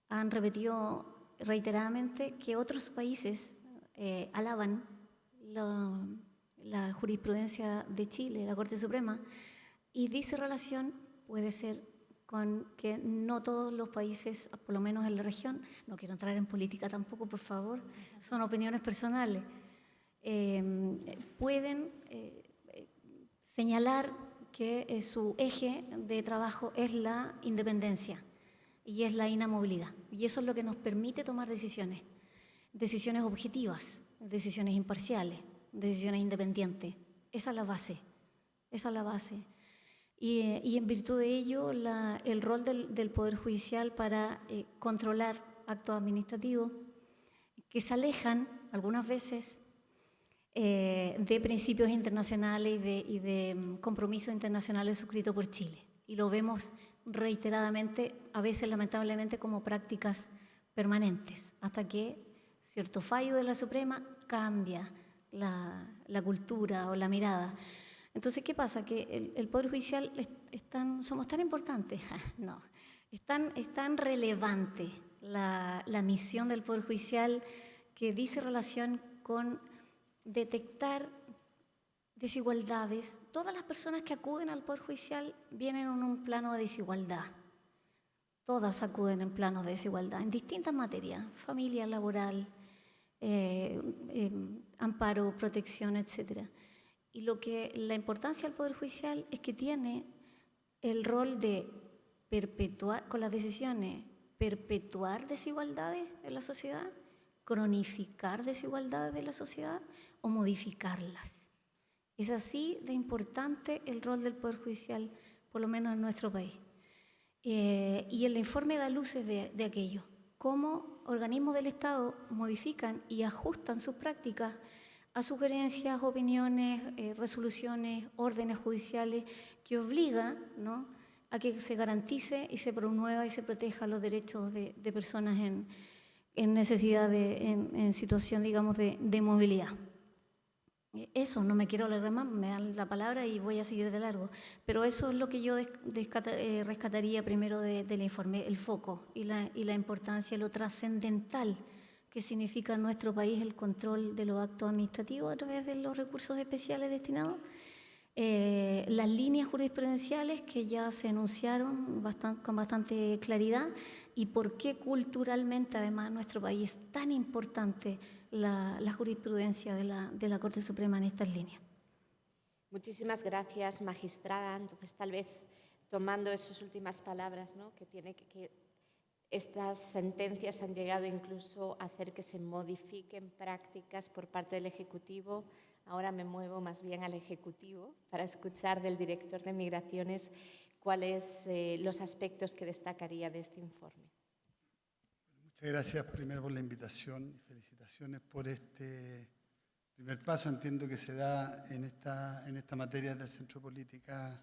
Han repetido reiteradamente que otros países alaban la jurisprudencia de Chile, la Corte Suprema, y dice relación puede ser con que no todos los países, por lo menos en la región, no quiero entrar en política tampoco, por favor, son opiniones personales, pueden señalar que su eje de trabajo es la independencia y es la inamovilidad. Y eso es lo que nos permite tomar decisiones objetivas, decisiones imparciales, decisiones independientes. Esa es la base. Y en virtud de ello, el rol del Poder Judicial para controlar actos administrativos que se alejan algunas veces, de principios internacionales y de compromisos internacionales suscritos por Chile. Y lo vemos reiteradamente, a veces lamentablemente como prácticas permanentes, hasta que cierto fallo de la Suprema cambia la cultura o la mirada. Entonces, ¿qué pasa? Que el Poder Judicial somos tan importantes, no, es tan relevante la misión del Poder Judicial que dice relación con detectar desigualdades. Todas las personas que acuden al Poder Judicial vienen en un plano de desigualdad. Todas acuden en planos de desigualdad, en distintas materias, familia, laboral, amparo, protección, etc. Y la importancia del Poder Judicial es que tiene el rol de perpetuar, con las decisiones, perpetuar desigualdades en la sociedad, cronificar desigualdades de la sociedad o modificarlas. Es así de importante el rol del Poder Judicial, por lo menos en nuestro país. Y el informe da luces de aquello, cómo organismos del Estado modifican y ajustan sus prácticas a sugerencias, opiniones, resoluciones, órdenes judiciales que obligan, ¿no?, a que se garantice y se promueva y se proteja los derechos de personas en necesidad, en situación, digamos, de movilidad. Eso, no me quiero alargar más, me dan la palabra y voy a seguir de largo, pero eso es lo que yo rescataría primero del informe, el foco y la importancia, lo trascendental que significa en nuestro país el control de los actos administrativos a través de los recursos especiales destinados, las líneas jurisprudenciales que ya se enunciaron con bastante claridad y por qué culturalmente además en nuestro país es tan importante la jurisprudencia de la Corte Suprema en estas líneas. Muchísimas gracias, magistrada. Entonces, tal vez tomando esas últimas palabras, ¿no?, que estas sentencias han llegado incluso a hacer que se modifiquen prácticas por parte del Ejecutivo. Ahora me muevo más bien al Ejecutivo para escuchar del director de Migraciones cuáles los aspectos que destacaría de este informe. Muchas gracias primero por la invitación y felicitaciones por este primer paso. Entiendo que se da en esta materia del Centro de Política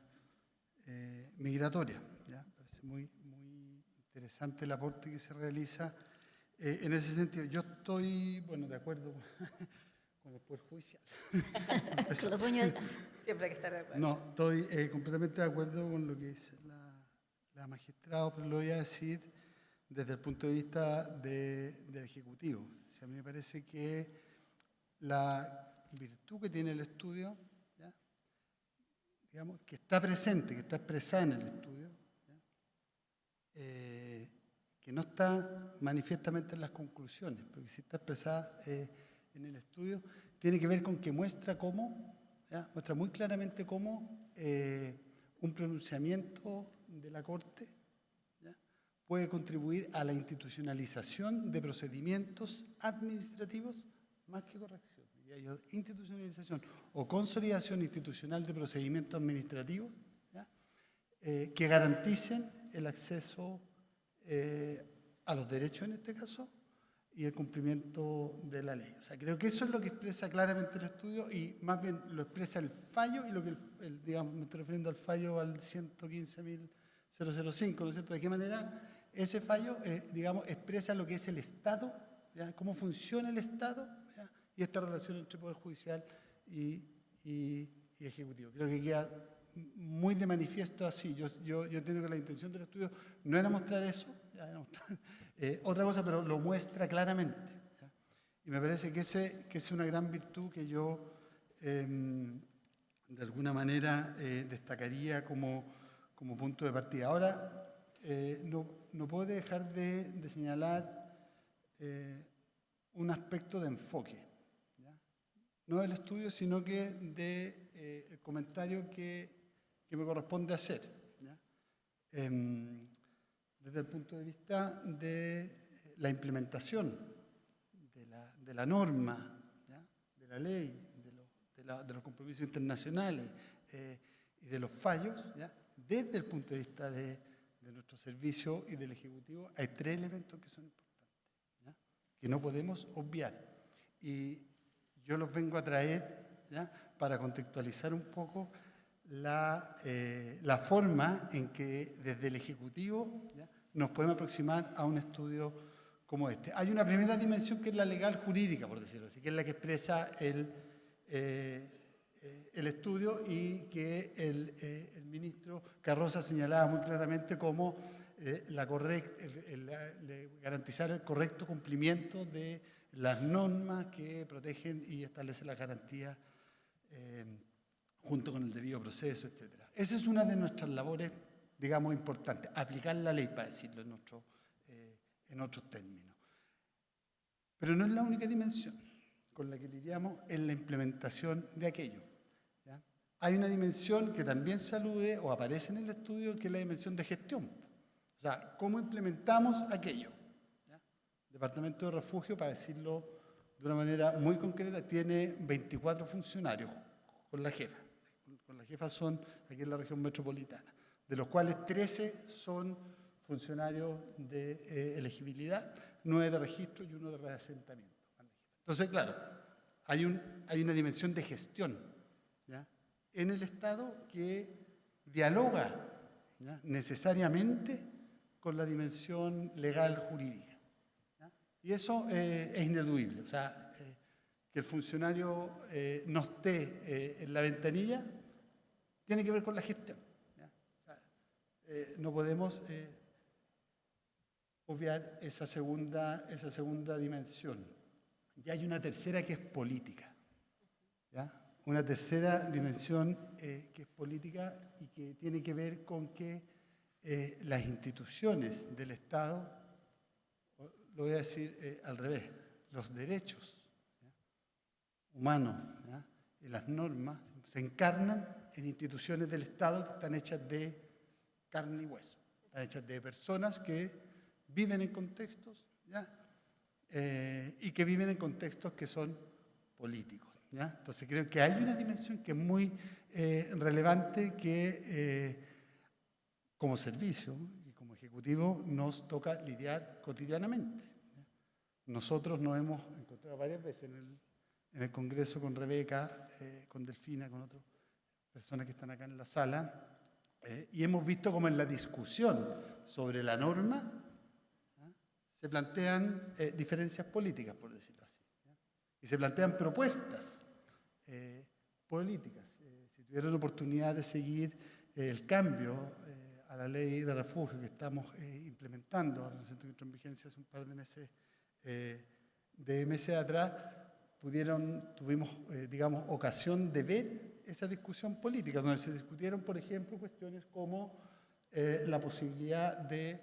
Migratoria. ¿Ya? Parece muy interesante el aporte que se realiza. En ese sentido, yo estoy, de acuerdo con el Poder Judicial. Siempre hay que estar de acuerdo. No, estoy completamente de acuerdo con lo que dice la magistrada, pero lo voy a decir desde el punto de vista del Ejecutivo. O sea, a mí me parece que la virtud que tiene el estudio, ¿ya?, digamos, que está presente, que está expresada en el estudio, que no está manifiestamente en las conclusiones, porque sí está expresada en el estudio, tiene que ver con que muestra muy claramente cómo un pronunciamiento de la Corte, ¿ya?, puede contribuir a la institucionalización de procedimientos administrativos más que corrección. Diría yo, institucionalización o consolidación institucional de procedimientos administrativos, ¿ya?, que garanticen el acceso a los derechos en este caso y el cumplimiento de la ley. O sea, creo que eso es lo que expresa claramente el estudio y más bien lo expresa el fallo y lo que, digamos, me estoy refiriendo al fallo al 115.005, ¿no es cierto? De qué manera ese fallo, digamos, expresa lo que es el Estado, ¿ya?, cómo funciona el Estado, ¿ya?, y esta relación entre Poder Judicial y Ejecutivo. Creo que queda muy de manifiesto así. Yo entiendo que la intención del estudio no era mostrar eso, ya era mostrar otra cosa, pero lo muestra claramente, ¿ya? Y me parece que es una gran virtud que yo de alguna manera destacaría como punto de partida. Ahora, no puedo dejar de señalar un aspecto de enfoque, ¿ya?, no del estudio, sino que del comentario que me corresponde hacer, ¿ya? Desde el punto de vista de la implementación de la norma, ¿ya?, de la ley, de los compromisos internacionales y de los fallos, ¿ya?, desde el punto de vista de nuestro servicio y del Ejecutivo, hay tres elementos que son importantes, ¿ya?, que no podemos obviar. y yo los vengo a traer, ¿ya?, para contextualizar un poco la forma en que desde el Ejecutivo, ¿ya?, nos podemos aproximar a un estudio como este. Hay una primera dimensión que es la legal jurídica, por decirlo así, que es la que expresa el estudio y que el ministro Carroza señalaba muy claramente como garantizar el correcto cumplimiento de las normas que protegen y establecen las garantías junto con el debido proceso, etc. Esa es una de nuestras labores, digamos, importantes, aplicar la ley, para decirlo en otros términos. Pero no es la única dimensión con la que lidiamos en la implementación de aquello, ¿ya? Hay una dimensión que también se alude o aparece en el estudio, que es la dimensión de gestión. O sea, ¿cómo implementamos aquello? ¿Ya? El Departamento de Refugio, para decirlo de una manera muy concreta, tiene 24 funcionarios con la jefa. Con la jefa son aquí en la región metropolitana, de los cuales 13 son funcionarios de elegibilidad, 9 de registro y 1 de reasentamiento. Entonces, claro, hay una dimensión de gestión, ¿ya?, en el Estado que dialoga, ¿ya?, necesariamente con la dimensión legal jurídica, ¿ya? Y eso es ineludible. O sea, que el funcionario no esté en la ventanilla tiene que ver con la gestión, ¿ya? O sea, no podemos obviar esa segunda dimensión. Y hay una tercera que es política, ¿ya? Una tercera dimensión que es política y que tiene que ver con que las instituciones del Estado, lo voy a decir al revés, los derechos, ¿ya?, humanos, ¿ya?, y las normas se encarnan en instituciones del Estado que están hechas de carne y hueso, están hechas de personas que viven en contextos, ¿ya?, y que viven en contextos que son políticos, ¿ya? Entonces creo que hay una dimensión que es muy relevante que como servicio y como Ejecutivo nos toca lidiar cotidianamente, ¿ya? Nosotros nos hemos encontrado varias veces en el Congreso con Rebeca, con Delfina, con otras personas que están acá en la sala, y hemos visto como en la discusión sobre la norma se plantean diferencias políticas, por decirlo así, ¿ya?, y se plantean propuestas políticas. Si tuvieran la oportunidad de seguir el cambio a la ley de refugio que estamos implementando, ahora en el centro que entró en vigencia hace un par de meses atrás, tuvimos, digamos, ocasión de ver esa discusión política, donde se discutieron, por ejemplo, cuestiones como la posibilidad de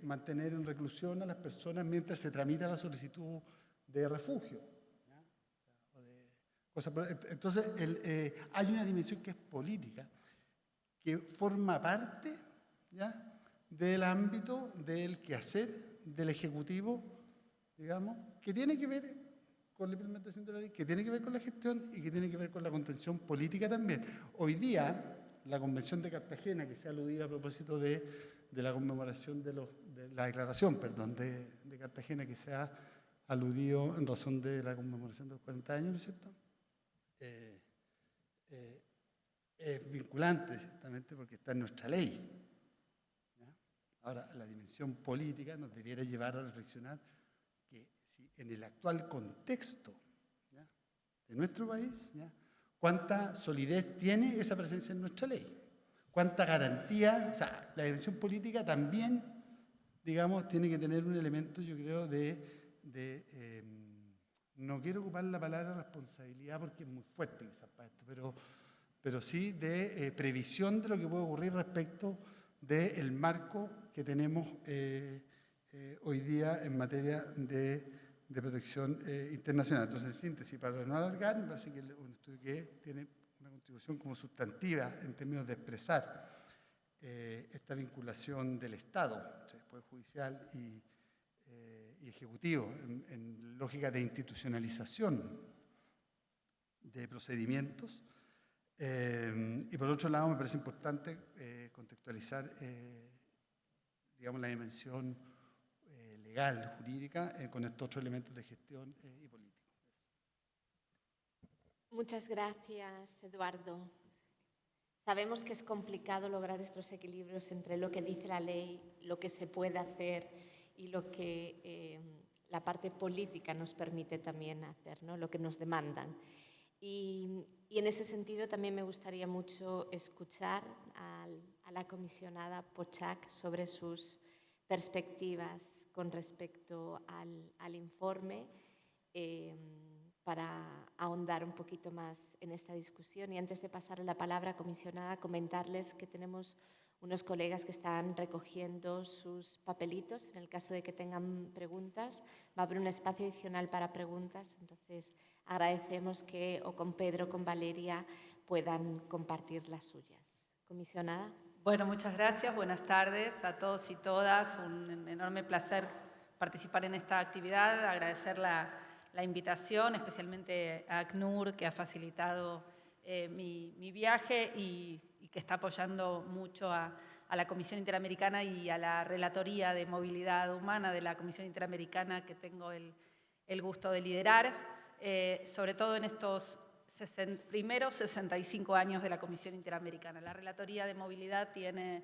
mantener en reclusión a las personas mientras se tramita la solicitud de refugio, ¿ya? Entonces, hay una dimensión que es política, que forma parte, ¿ya?, del ámbito del quehacer del Ejecutivo, digamos, que tiene que ver con la implementación de la ley, que tiene que ver con la gestión y que tiene que ver con la contención política también. Hoy día, la Convención de Cartagena, que se ha aludido a propósito de la conmemoración de la declaración, de Cartagena, que se ha aludido en razón de la conmemoración de los 40 años, ¿no es cierto? Es vinculante, ciertamente, porque está en nuestra ley, ¿ya? Ahora, la dimensión política nos debiera llevar a reflexionar que si en el actual contexto, ¿ya?, de nuestro país, ¿ya?, cuánta solidez tiene esa presencia en nuestra ley. ¿Cuánta garantía? O sea, la dimensión política también, digamos, tiene que tener un elemento, yo creo, no quiero ocupar la palabra responsabilidad porque es muy fuerte quizás para esto, pero sí de previsión de lo que puede ocurrir respecto del marco que tenemos hoy día en materia de protección internacional. Entonces, en síntesis, para no alargar, me parece que es un estudio que tiene una contribución como sustantiva en términos de expresar esta vinculación del Estado entre el Poder Judicial y Ejecutivo en lógica de institucionalización de procedimientos. Y por otro lado, me parece importante contextualizar digamos, la dimensión legal, jurídica, con estos otros elementos de gestión y política. Muchas gracias, Eduardo. Sabemos que es complicado lograr estos equilibrios entre lo que dice la ley, lo que se puede hacer y lo que la parte política nos permite también hacer, ¿no? Lo que nos demandan. Y en ese sentido también me gustaría mucho escuchar a la comisionada Pochak sobre sus perspectivas con respecto al informe, para ahondar un poquito más en esta discusión. Y antes de pasarle la palabra, comisionada, comentarles que tenemos unos colegas que están recogiendo sus papelitos. En el caso de que tengan preguntas, va a haber un espacio adicional para preguntas. Entonces, agradecemos que o con Pedro o con Valeria puedan compartir las suyas. Comisionada. Bueno, muchas gracias. Buenas tardes a todos y todas. Un enorme placer participar en esta actividad. Agradecer la invitación, especialmente a ACNUR, que ha facilitado mi viaje y que está apoyando mucho a la Comisión Interamericana y a la Relatoría de Movilidad Humana de la Comisión Interamericana, que tengo el gusto de liderar, sobre todo en estos primeros 65 años de la Comisión Interamericana. La Relatoría de Movilidad tiene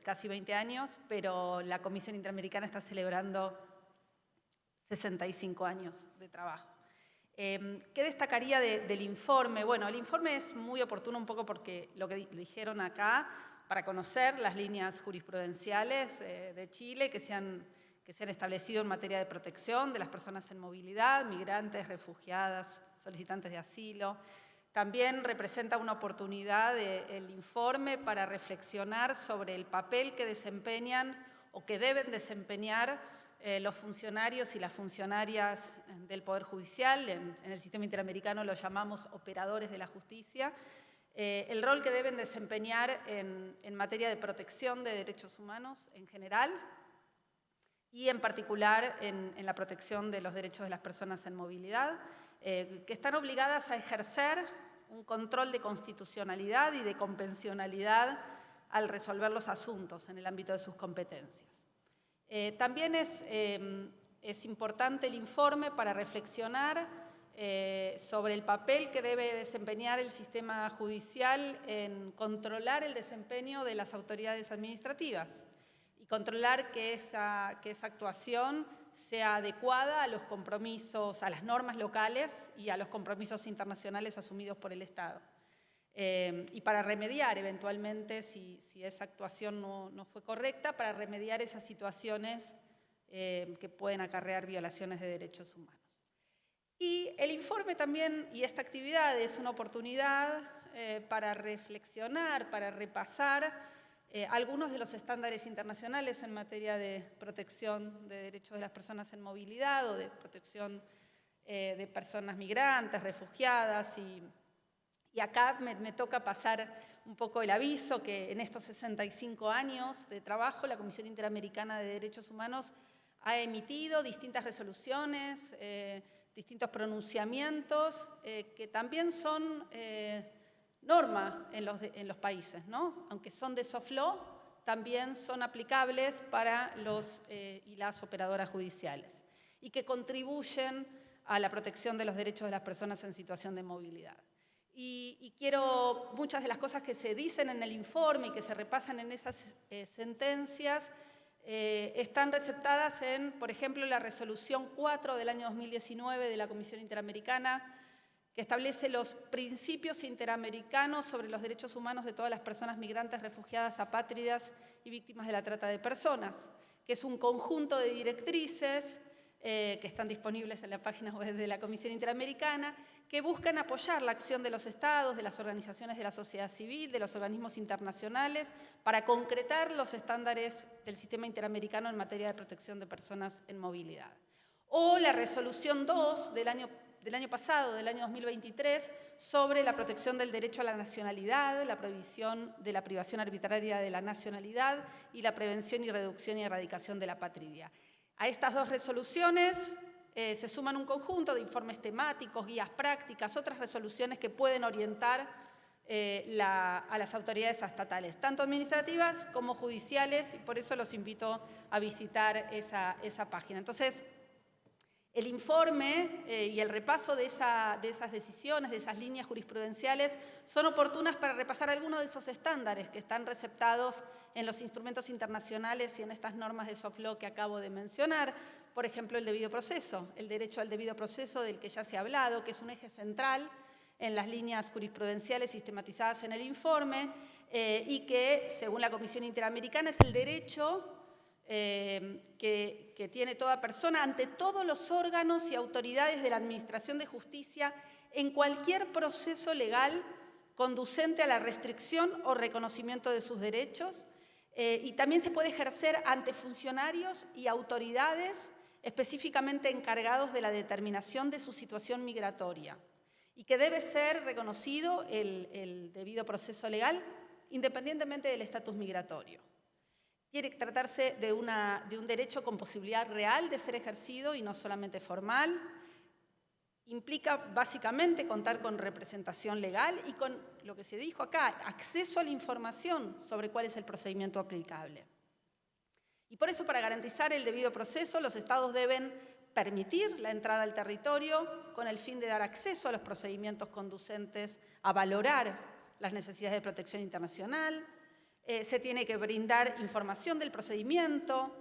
casi 20 años, pero la Comisión Interamericana está celebrando 65 años de trabajo. ¿Qué destacaría del informe? Bueno, el informe es muy oportuno un poco porque lo que dijeron acá, para conocer las líneas jurisprudenciales de Chile que se han establecido en materia de protección de las personas en movilidad, migrantes, refugiadas, solicitantes de asilo. También representa una oportunidad el informe para reflexionar sobre el papel que desempeñan o que deben desempeñar los funcionarios y las funcionarias del Poder Judicial. En el sistema interamericano lo llamamos operadores de la justicia. El rol que deben desempeñar en materia de protección de derechos humanos en general y en particular en la protección de los derechos de las personas en movilidad, que están obligadas a ejercer un control de constitucionalidad y de convencionalidad al resolver los asuntos en el ámbito de sus competencias. También es importante el informe para reflexionar sobre el papel que debe desempeñar el sistema judicial en controlar el desempeño de las autoridades administrativas y controlar que esa actuación sea adecuada a los compromisos, a las normas locales y a los compromisos internacionales asumidos por el Estado. Y para remediar eventualmente, si esa actuación no fue correcta, para remediar esas situaciones que pueden acarrear violaciones de derechos humanos. Y el informe también, y esta actividad es una oportunidad para reflexionar, para repasar algunos de los estándares internacionales en materia de protección de derechos de las personas en movilidad o de protección de personas migrantes, refugiadas. Y acá me toca pasar un poco el aviso que en estos 65 años de trabajo la Comisión Interamericana de Derechos Humanos ha emitido distintas resoluciones, distintos pronunciamientos que también son norma en los países, ¿no? Aunque son de soft law, también son aplicables para los y las operadoras judiciales y que contribuyen a la protección de los derechos de las personas en situación de movilidad. Y quiero, muchas de las cosas que se dicen en el informe y que se repasan en esas sentencias están receptadas en, por ejemplo, la resolución 4 del año 2019 de la Comisión Interamericana, que establece los principios interamericanos sobre los derechos humanos de todas las personas migrantes, refugiadas, apátridas y víctimas de la trata de personas, que es un conjunto de directrices que están disponibles en la página web de la Comisión Interamericana, que buscan apoyar la acción de los estados, de las organizaciones de la sociedad civil, de los organismos internacionales, para concretar los estándares del sistema interamericano en materia de protección de personas en movilidad. O la resolución 2 del año pasado, del año 2023, sobre la protección del derecho a la nacionalidad, la prohibición de la privación arbitraria de la nacionalidad y la prevención y reducción y erradicación de la apatría. A estas dos resoluciones se suman un conjunto de informes temáticos, guías prácticas, otras resoluciones que pueden orientar a las autoridades estatales, tanto administrativas como judiciales, y por eso los invito a visitar esa página. Entonces, El informe y el repaso de esas decisiones, de esas líneas jurisprudenciales, son oportunas para repasar algunos de esos estándares que están receptados en los instrumentos internacionales y en estas normas de soft law que acabo de mencionar. Por ejemplo, el debido proceso, el derecho al debido proceso del que ya se ha hablado, que es un eje central en las líneas jurisprudenciales sistematizadas en el informe y que, según la Comisión Interamericana, es el derecho que tiene toda persona ante todos los órganos y autoridades de la Administración de Justicia en cualquier proceso legal conducente a la restricción o reconocimiento de sus derechos, y también se puede ejercer ante funcionarios y autoridades específicamente encargados de la determinación de su situación migratoria, y que debe ser reconocido el debido proceso legal independientemente del estatus migratorio. Tiene que tratarse de un derecho con posibilidad real de ser ejercido y no solamente formal. Implica básicamente contar con representación legal y con, lo que se dijo acá, acceso a la información sobre cuál es el procedimiento aplicable. Y por eso, para garantizar el debido proceso, los Estados deben permitir la entrada al territorio con el fin de dar acceso a los procedimientos conducentes a valorar las necesidades de protección internacional. Se tiene que brindar información del procedimiento,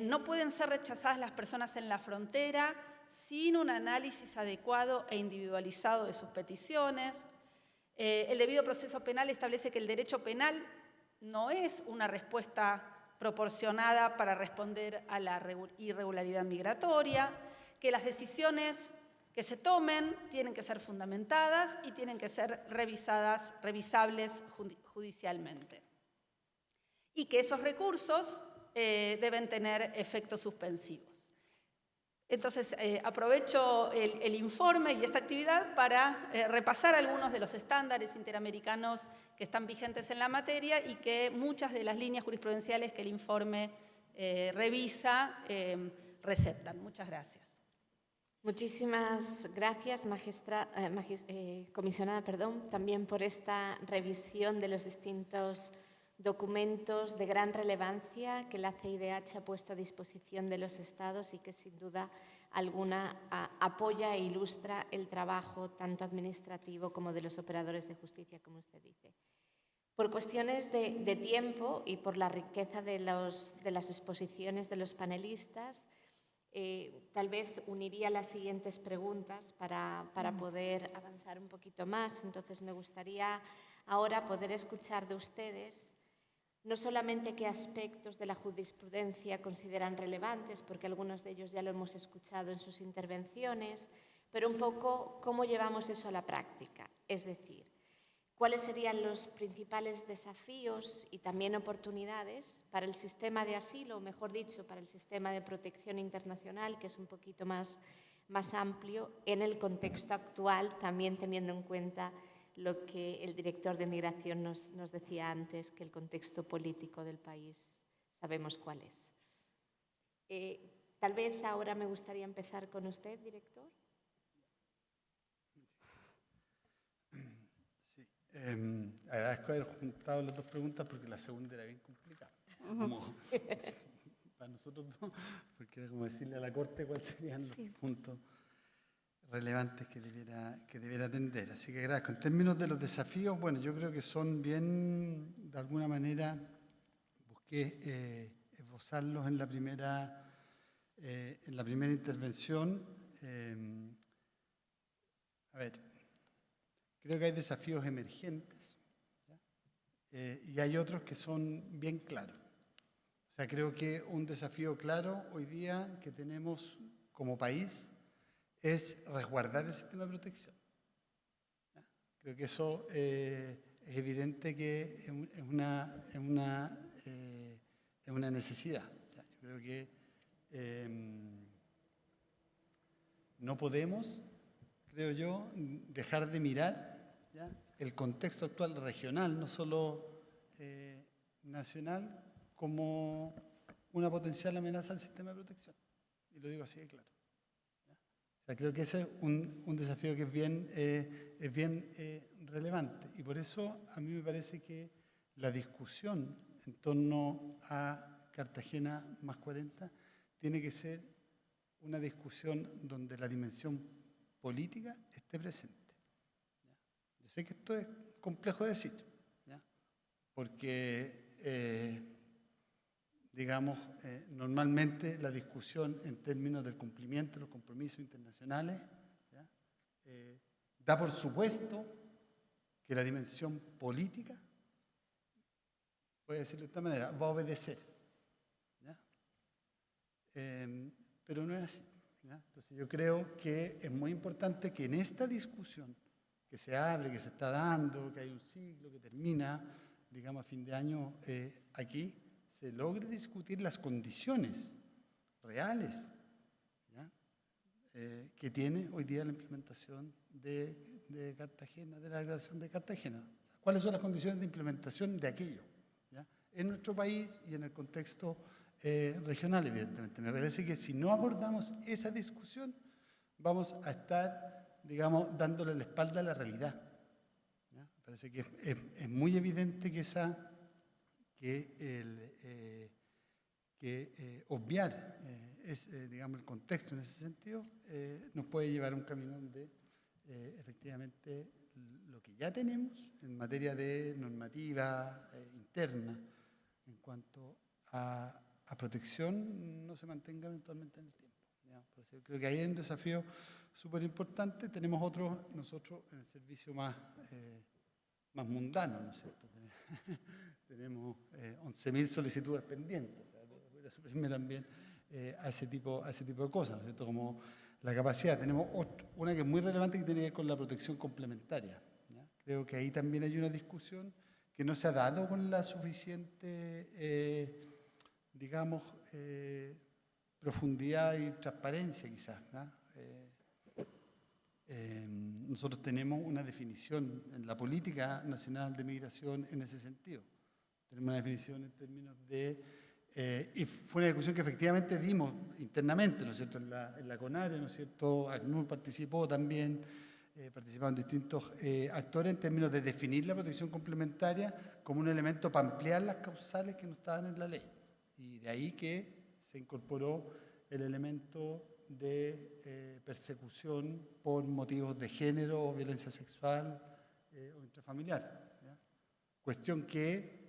no pueden ser rechazadas las personas en la frontera sin un análisis adecuado e individualizado de sus peticiones. El debido proceso penal establece que el derecho penal no es una respuesta proporcionada para responder a la irregularidad migratoria, que las decisiones que se tomen tienen que ser fundamentadas y tienen que ser revisables judicialmente. Y que esos recursos deben tener efectos suspensivos. Entonces, aprovecho el informe y esta actividad para repasar algunos de los estándares interamericanos que están vigentes en la materia y que muchas de las líneas jurisprudenciales que el informe revisa receptan. Muchas gracias. Muchísimas gracias, comisionada, también por esta revisión de los distintos documentos de gran relevancia que la CIDH ha puesto a disposición de los Estados y que sin duda alguna apoya e ilustra el trabajo tanto administrativo como de los operadores de justicia, como usted dice. Por cuestiones de tiempo y por la riqueza de las exposiciones de los panelistas, tal vez uniría las siguientes preguntas para poder avanzar un poquito más. Entonces, me gustaría ahora poder escuchar de ustedes no solamente qué aspectos de la jurisprudencia consideran relevantes, porque algunos de ellos ya lo hemos escuchado en sus intervenciones, pero un poco cómo llevamos eso a la práctica. Es decir, cuáles serían los principales desafíos y también oportunidades para el sistema de asilo, o mejor dicho, para el sistema de protección internacional, que es un poquito más amplio en el contexto actual, también teniendo en cuenta lo que el director de Migración nos decía antes, que el contexto político del país sabemos cuál es. Tal vez ahora me gustaría empezar con usted, director. Sí, agradezco haber juntado las dos preguntas porque la segunda era bien complicada. Para nosotros dos, porque era como decirle a la Corte cuáles serían los puntos relevantes que debiera atender. Así que agradezco. En términos de los desafíos, bueno, yo creo que son bien, de alguna manera, busqué esbozarlos en la primera intervención. Creo que hay desafíos emergentes, y hay otros que son bien claros. O sea, creo que un desafío claro hoy día que tenemos como país es resguardar el sistema de protección. Creo que eso es evidente que es una necesidad. Yo creo que no podemos, creo yo, dejar de mirar el contexto actual regional, no solo nacional, como una potencial amenaza al sistema de protección. Y lo digo así de claro. O sea, creo que ese es un desafío que es bien relevante. Y por eso a mí me parece que la discusión en torno a Cartagena más 40 tiene que ser una discusión donde la dimensión política esté presente. ¿Ya? Yo sé que esto es complejo de decir, ¿ya? Porque, digamos, normalmente la discusión en términos del cumplimiento de los compromisos internacionales, ¿ya? Da por supuesto que la dimensión política, voy a decirlo de esta manera, va a obedecer. ¿Ya? Pero no es así. ¿Ya? Entonces yo creo que es muy importante que en esta discusión que se hable, que se está dando, que hay un ciclo que termina, digamos, a fin de año, aquí se logre discutir las condiciones reales, ¿ya? Que tiene hoy día la implementación de Cartagena, de la Declaración de Cartagena. ¿Cuáles son las condiciones de implementación de aquello? ¿Ya? En nuestro país y en el contexto regional, evidentemente. Me parece que si no abordamos esa discusión, vamos a estar, digamos, dándole la espalda a la realidad. ¿Ya? Me parece que es muy evidente que obviar digamos, el contexto en ese sentido nos puede llevar a un camino donde efectivamente lo que ya tenemos en materia de normativa interna en cuanto a protección no se mantenga eventualmente en el tiempo. ¿Ya? Por eso creo que ahí hay un desafío súper importante. Tenemos otros, nosotros en el servicio más mundano, ¿no es cierto? Tenemos 11.000 solicitudes pendientes. Voy a suprimirme también a ese tipo de cosas, ¿no es cierto? Como la capacidad. Tenemos una que es muy relevante que tiene que ver con la protección complementaria. ¿Ya? Creo que ahí también hay una discusión que no se ha dado con la suficiente, digamos, profundidad y transparencia quizás. ¿No? Nosotros tenemos una definición en la Política Nacional de Migración en ese sentido. Tenemos una definición en términos de... y fue una discusión que efectivamente dimos internamente, ¿no es cierto?, en la CONARE, ¿no es cierto?, ACNUR participó también, participaron distintos actores en términos de definir la protección complementaria como un elemento para ampliar las causales que no estaban en la ley. Y de ahí que se incorporó el elemento de persecución por motivos de género o violencia sexual o intrafamiliar. ¿Ya? Cuestión que,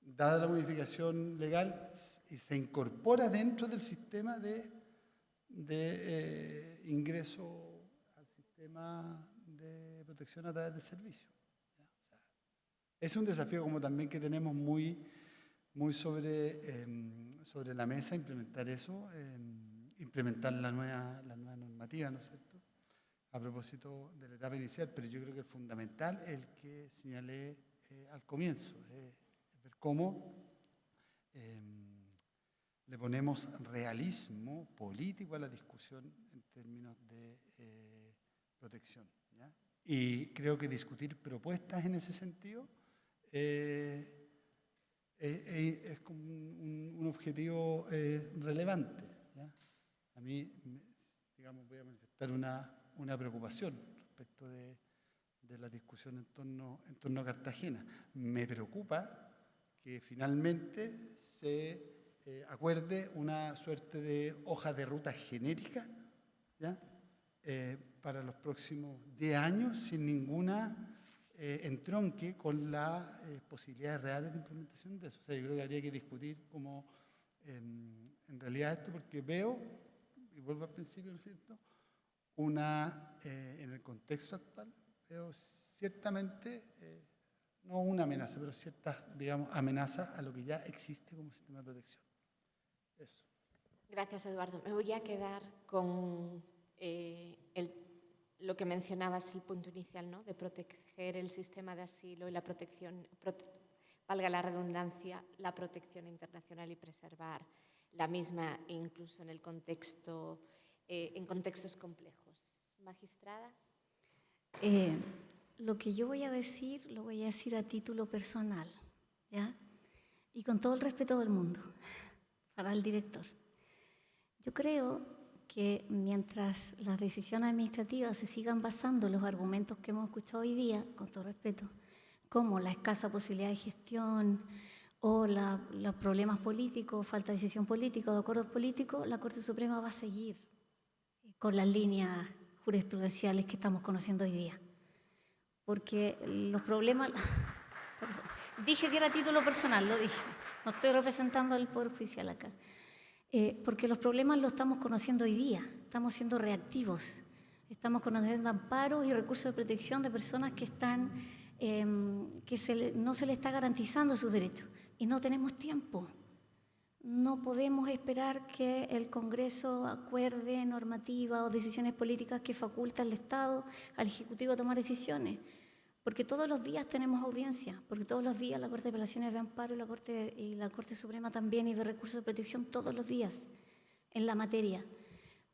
dada la modificación legal, se incorpora dentro del sistema de ingreso al sistema de protección a través del servicio. ¿Ya? O sea, es un desafío como también que tenemos muy sobre la mesa, implementar eso, implementar la nueva normativa, ¿no es cierto?, a propósito de la etapa inicial, pero yo creo que el fundamental es el que señalé al comienzo, ver cómo le ponemos realismo político a la discusión en términos de protección. ¿Ya? Y creo que discutir propuestas en ese sentido es como un objetivo relevante. ¿Ya? A mí, digamos, voy a manifestar una preocupación respecto de la discusión en torno a Cartagena. Me preocupa que finalmente se acuerde una suerte de hoja de ruta genérica, ¿ya? Para los próximos 10 años sin ninguna entronque con las posibilidades reales de implementación de eso. O sea, yo creo que habría que discutir cómo en realidad esto, porque veo, y vuelvo al principio, ¿no es cierto?, en el contexto actual, veo ciertamente, no una amenaza, pero ciertas, digamos, amenazas a lo que ya existe como sistema de protección. Eso. Gracias, Eduardo. Me voy a quedar con lo que mencionabas, el punto inicial, ¿no?, de proteger el sistema de asilo y la protección, valga la redundancia, la protección internacional y preservar la misma incluso en el contexto, en contextos complejos. Magistrada. Lo que yo voy a decir, lo voy a decir a título personal, ¿ya? Y con todo el respeto del mundo para el director. Yo creo que mientras las decisiones administrativas se sigan basando en los argumentos que hemos escuchado hoy día, con todo respeto, como la escasa posibilidad de gestión o los problemas políticos, falta de decisión política o de acuerdos políticos, la Corte Suprema va a seguir con las líneas jurisprudenciales que estamos conociendo hoy día. Porque los problemas... Dije que era título personal, lo dije. No estoy representando al Poder Judicial acá. Porque los problemas los estamos conociendo hoy día. Estamos siendo reactivos. Estamos conociendo amparos y recursos de protección de personas que están... no se les está garantizando sus derechos. Y no tenemos tiempo. No podemos esperar que el Congreso acuerde normativa o decisiones políticas que facultan al Estado, al Ejecutivo a tomar decisiones. Porque todos los días tenemos audiencia, porque todos los días la Corte de Apelaciones ve amparo y la Corte Suprema también y ve recursos de protección todos los días en la materia.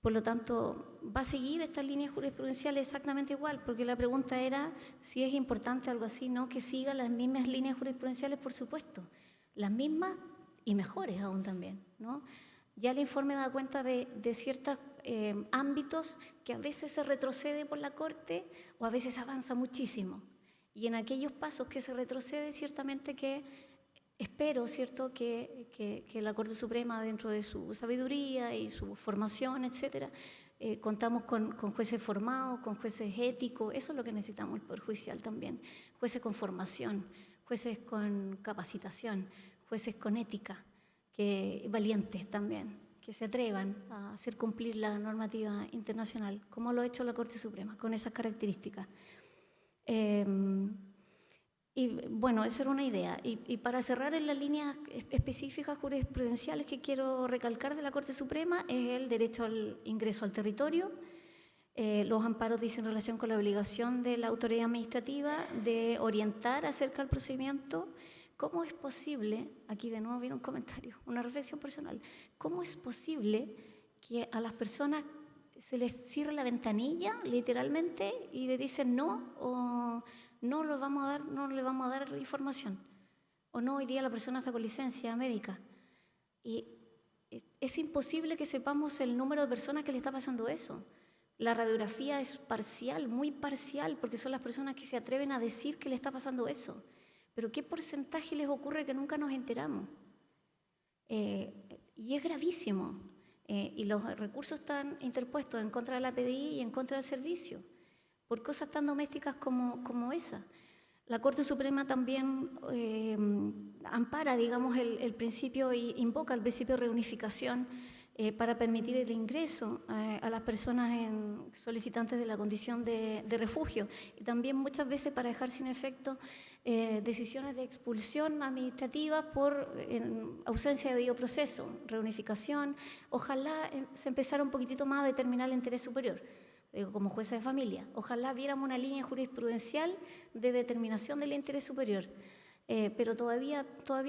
Por lo tanto, va a seguir esta línea jurisprudencial exactamente igual, porque la pregunta era si es importante algo así, ¿no? Que siga las mismas líneas jurisprudenciales, por supuesto, las mismas y mejores aún también, ¿no? Ya el informe da cuenta de ciertos ámbitos que a veces se retrocede por la Corte o a veces avanza muchísimo. Y en aquellos pasos que se retrocede, ciertamente que espero, ¿cierto?, que la Corte Suprema, dentro de su sabiduría y su formación, etcétera, contamos con jueces formados, con jueces éticos. Eso es lo que necesitamos el Poder Judicial también. Jueces con formación, jueces con capacitación, jueces con ética, valientes también, que se atrevan a hacer cumplir la normativa internacional, como lo ha hecho la Corte Suprema, con esas características. Y bueno, esa era una idea. Y para cerrar en las líneas específicas jurisprudenciales que quiero recalcar de la Corte Suprema es el derecho al ingreso al territorio. Los amparos dicen en relación con la obligación de la autoridad administrativa de orientar acerca del procedimiento. ¿Cómo es posible, aquí de nuevo viene un comentario, una reflexión personal, cómo es posible que a las personas se les cierre la ventanilla, literalmente, y le dicen no, o no le vamos a dar información, o no, hoy día la persona está con licencia médica? Y es imposible que sepamos el número de personas que le está pasando eso. La radiografía es parcial, muy parcial, porque son las personas que se atreven a decir que le está pasando eso. Pero ¿qué porcentaje les ocurre que nunca nos enteramos? Y es gravísimo. Y los recursos están interpuestos en contra de la PDI y en contra del servicio, por cosas tan domésticas como esa. La Corte Suprema también ampara, digamos, el principio y invoca el principio de reunificación para permitir el ingreso a las personas solicitantes de la condición de refugio, y también muchas veces para dejar sin efecto decisiones de expulsión administrativa por ausencia de debido proceso, reunificación. Ojalá se empezara un poquitito más a determinar el interés superior. Como jueza de familia, ojalá viéramos una línea jurisprudencial de determinación del interés superior. Pero todavía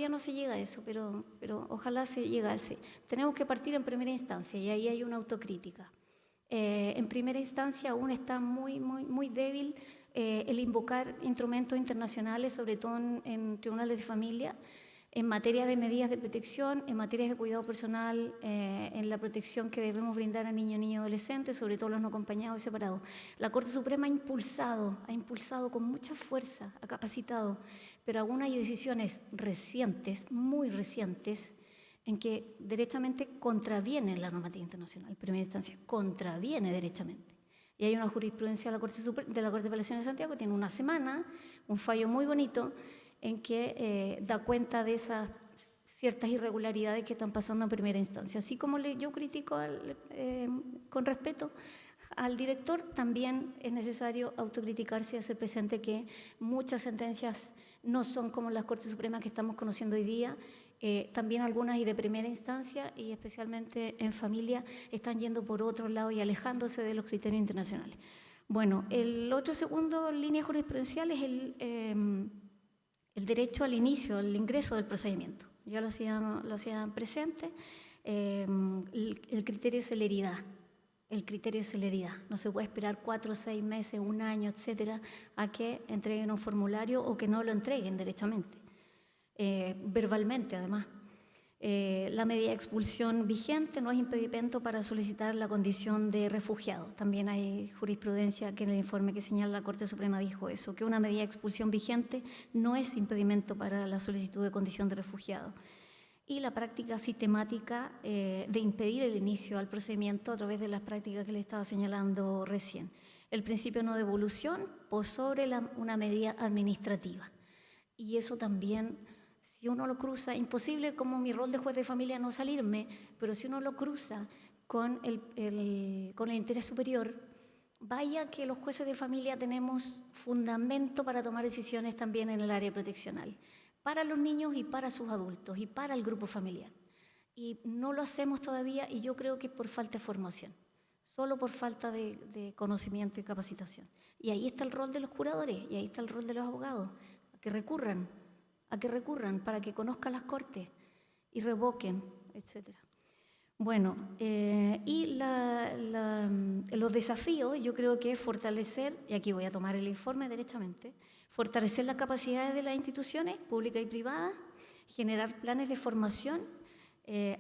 no se llega a eso, pero ojalá se llegase. Tenemos que partir en primera instancia y ahí hay una autocrítica. En primera instancia aún está muy débil el invocar instrumentos internacionales, sobre todo en tribunales de familia, en materia de medidas de protección, en materia de cuidado personal, en la protección que debemos brindar a niños y adolescentes, sobre todo los no acompañados y separados. La Corte Suprema ha impulsado con mucha fuerza, ha capacitado, pero aún hay decisiones recientes, muy recientes, en que derechamente contraviene la normativa internacional, en primera instancia, contraviene derechamente. Y hay una jurisprudencia de la Corte de Apelaciones de Santiago que tiene una semana, un fallo muy bonito, en que da cuenta de esas ciertas irregularidades que están pasando en primera instancia. Así como yo critico con respeto al director, también es necesario autocriticarse y hacer presente que muchas sentencias no son como las Cortes Supremas que estamos conociendo hoy día. También algunas y de primera instancia, y especialmente en familia, están yendo por otro lado y alejándose de los criterios internacionales. Bueno, el otro segundo línea jurisprudencial es el derecho al inicio, al ingreso del procedimiento. Ya lo hacía presente, el criterio de celeridad. El criterio de celeridad. No se puede esperar 4 o 6 meses, 1 año, etcétera, a que entreguen un formulario o que no lo entreguen derechamente, verbalmente además. La medida de expulsión vigente no es impedimento para solicitar la condición de refugiado. También hay jurisprudencia que en el informe que señala la Corte Suprema dijo eso, que una medida de expulsión vigente no es impedimento para la solicitud de condición de refugiado. y la práctica sistemática de impedir el inicio al procedimiento a través de las prácticas que le estaba señalando recién. El principio no devolución por sobre una medida administrativa. Y eso también, si uno lo cruza, imposible como mi rol de juez de familia no salirme, pero si uno lo cruza con el interés superior, vaya que los jueces de familia tenemos fundamento para tomar decisiones también en el área proteccional, para los niños y para sus adultos y para el grupo familiar. Y no lo hacemos todavía, y yo creo que por falta de formación, solo por falta de conocimiento y capacitación. Y ahí está el rol de los curadores, y ahí está el rol de los abogados, a que recurran para que conozcan las cortes y revoquen, etc. Bueno, y los desafíos, yo creo que es fortalecer, y aquí voy a tomar el informe derechamente, fortalecer las capacidades de las instituciones públicas y privadas, generar planes de formación.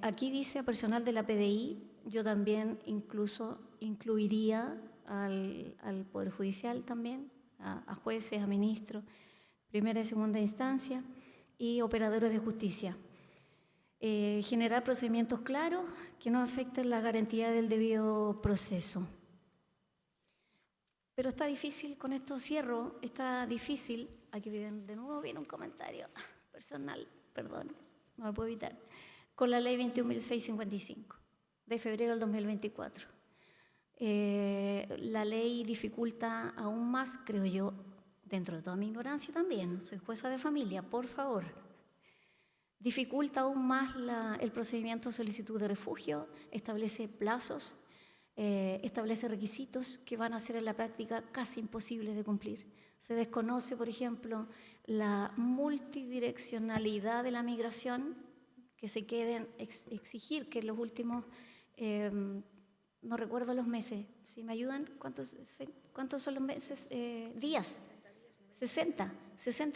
Aquí dice a personal de la PDI, yo también incluso incluiría al Poder Judicial también, a jueces, a ministros, primera y segunda instancia, y operadores de justicia. Generar procedimientos claros que no afecten la garantía del debido proceso. Pero está difícil, con esto cierro, está difícil, aquí de nuevo viene un comentario personal, perdón, no lo puedo evitar, con la ley 21.655 de febrero del 2024. La ley dificulta aún más, creo yo, dentro de toda mi ignorancia también, soy jueza de familia, por favor, dificulta aún más el procedimiento de solicitud de refugio, establece plazos, establece requisitos que van a ser en la práctica casi imposibles de cumplir. Se desconoce, por ejemplo, la multidireccionalidad de la migración, que se queden exigir que en los últimos, no recuerdo los meses, si me ayudan, ¿cuántos son los meses? Días, 60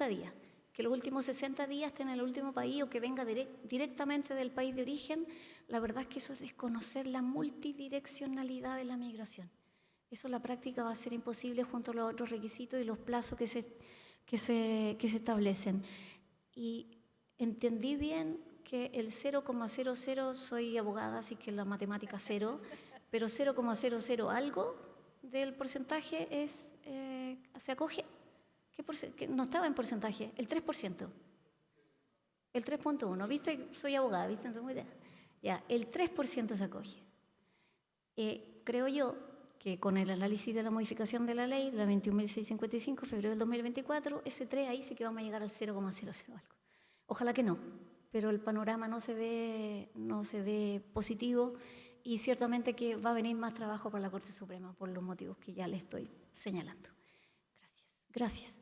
días. Que los últimos 60 días esté en el último país o que venga directamente del país de origen, la verdad es que eso es desconocer la multidireccionalidad de la migración. Eso en la práctica va a ser imposible junto a los otros requisitos y los plazos que se establecen. Y entendí bien que el 0,00, soy abogada, así que la matemática 0, pero 0,00 algo del porcentaje se acoge. Que no estaba en porcentaje, el 3%. El 3.1, ¿viste? Soy abogada, ¿viste? No tengo idea. Ya, el 3% se acoge. Creo yo que con el análisis de la modificación de la ley, la 21.655, febrero del 2024, ese 3 ahí sí que vamos a llegar al 0,00 algo. Ojalá que no, pero el panorama no se ve positivo y ciertamente que va a venir más trabajo para la Corte Suprema por los motivos que ya le estoy señalando. Gracias.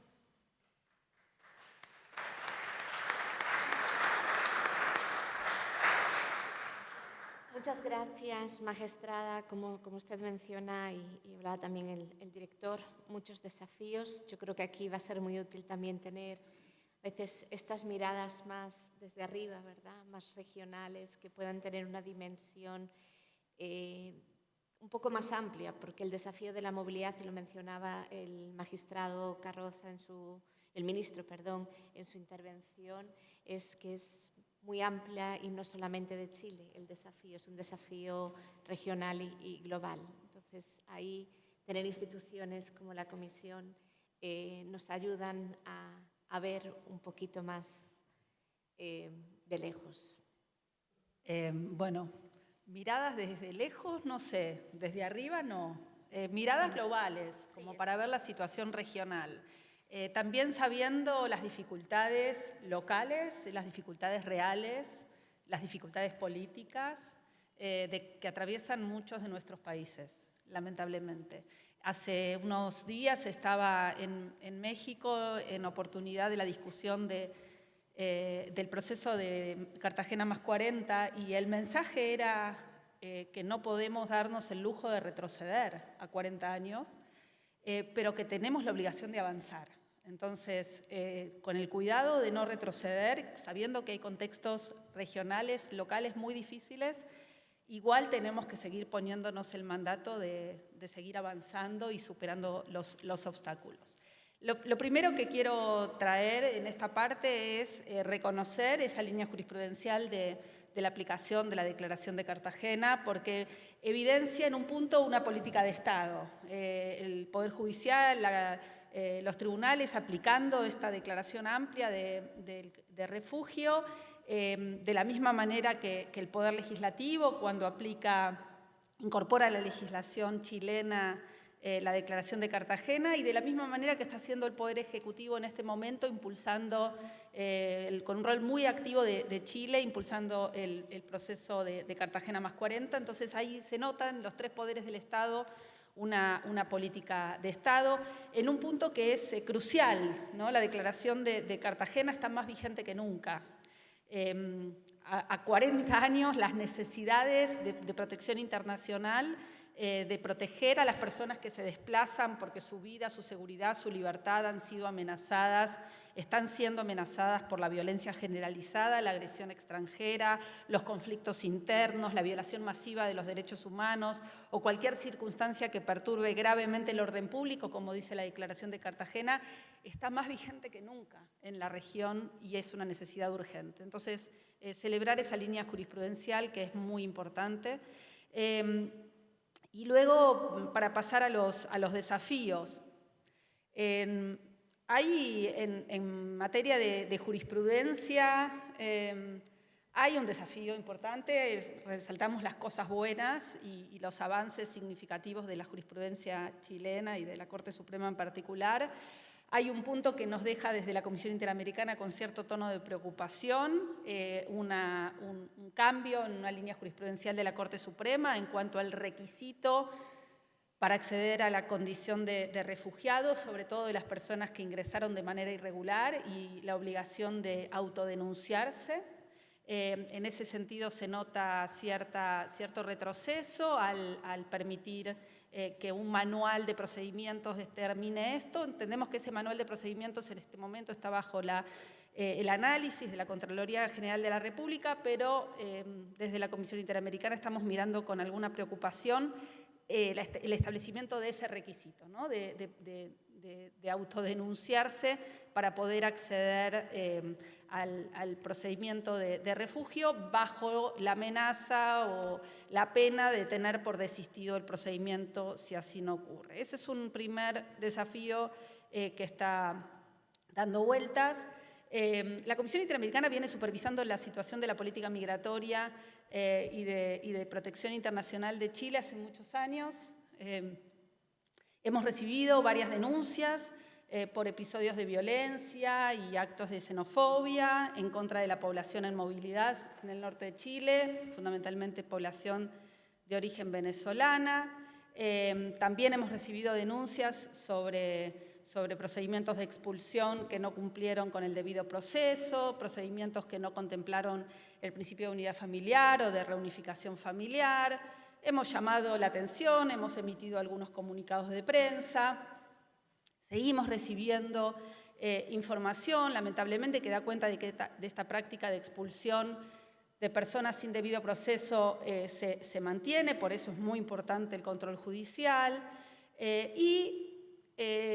Muchas gracias, magistrada. Como usted menciona y hablaba también el director, muchos desafíos. Yo creo que aquí va a ser muy útil también tener a veces estas miradas más desde arriba, ¿verdad? Más regionales, que puedan tener una dimensión un poco más amplia, porque el desafío de la movilidad, y lo mencionaba el magistrado Carroza, el ministro, en su intervención, es que es muy amplia y no solamente de Chile. El desafío es un desafío regional y global. Entonces, ahí tener instituciones como la Comisión nos ayudan a ver un poquito más de lejos. Bueno, miradas desde lejos, no sé, desde arriba no. Miradas globales, como para ver la situación regional. También sabiendo las dificultades locales, las dificultades reales, las dificultades políticas que atraviesan muchos de nuestros países, lamentablemente. Hace unos días estaba en México en oportunidad de la discusión del proceso de Cartagena más 40 y el mensaje era que no podemos darnos el lujo de retroceder a 40 años, pero que tenemos la obligación de avanzar. Entonces, con el cuidado de no retroceder, sabiendo que hay contextos regionales, locales muy difíciles, igual tenemos que seguir poniéndonos el mandato de seguir avanzando y superando los obstáculos. Lo primero que quiero traer en esta parte es reconocer esa línea jurisprudencial de la aplicación de la Declaración de Cartagena, porque evidencia en un punto una política de Estado. El Poder Judicial, los tribunales aplicando esta declaración amplia de refugio, de la misma manera que el Poder Legislativo, cuando incorpora a la legislación chilena la Declaración de Cartagena, y de la misma manera que está haciendo el Poder Ejecutivo en este momento, impulsando, con un rol muy activo de Chile, impulsando el proceso de Cartagena más 40. Entonces ahí se notan los tres poderes del Estado una política de Estado en un punto que es crucial, ¿no? La Declaración de Cartagena está más vigente que nunca. A 40 años las necesidades de protección internacional, de proteger a las personas que se desplazan porque su vida, su seguridad, su libertad han sido amenazadas, están siendo amenazadas por la violencia generalizada, la agresión extranjera, los conflictos internos, la violación masiva de los derechos humanos o cualquier circunstancia que perturbe gravemente el orden público, como dice la Declaración de Cartagena, está más vigente que nunca en la región y es una necesidad urgente. Entonces, celebrar esa línea jurisprudencial que es muy importante. Y luego, para pasar a los desafíos, hay en materia de jurisprudencia, hay un desafío importante, resaltamos las cosas buenas y los avances significativos de la jurisprudencia chilena y de la Corte Suprema en particular. Hay un punto que nos deja desde la Comisión Interamericana con cierto tono de preocupación, un cambio en una línea jurisprudencial de la Corte Suprema en cuanto al requisito para acceder a la condición de refugiado, sobre todo de las personas que ingresaron de manera irregular, y la obligación de autodenunciarse. En ese sentido se nota cierto retroceso al permitir que un manual de procedimientos determine esto. Entendemos que ese manual de procedimientos en este momento está bajo el análisis de la Contraloría General de la República, pero desde la Comisión Interamericana estamos mirando con alguna preocupación el establecimiento de ese requisito, ¿no? de autodenunciarse para poder acceder al procedimiento de refugio bajo la amenaza o la pena de tener por desistido el procedimiento si así no ocurre. Ese es un primer desafío que está dando vueltas. La Comisión Interamericana viene supervisando la situación de la política migratoria y de protección internacional de Chile hace muchos años. Hemos recibido varias denuncias por episodios de violencia y actos de xenofobia en contra de la población en movilidad en el norte de Chile, fundamentalmente población de origen venezolana. También hemos recibido denuncias sobre procedimientos de expulsión que no cumplieron con el debido proceso, procedimientos que no contemplaron el principio de unidad familiar o de reunificación familiar. Hemos llamado la atención, hemos emitido algunos comunicados de prensa. Seguimos recibiendo información, lamentablemente, que da cuenta de esta práctica de expulsión de personas sin debido proceso se mantiene, por eso es muy importante el control judicial.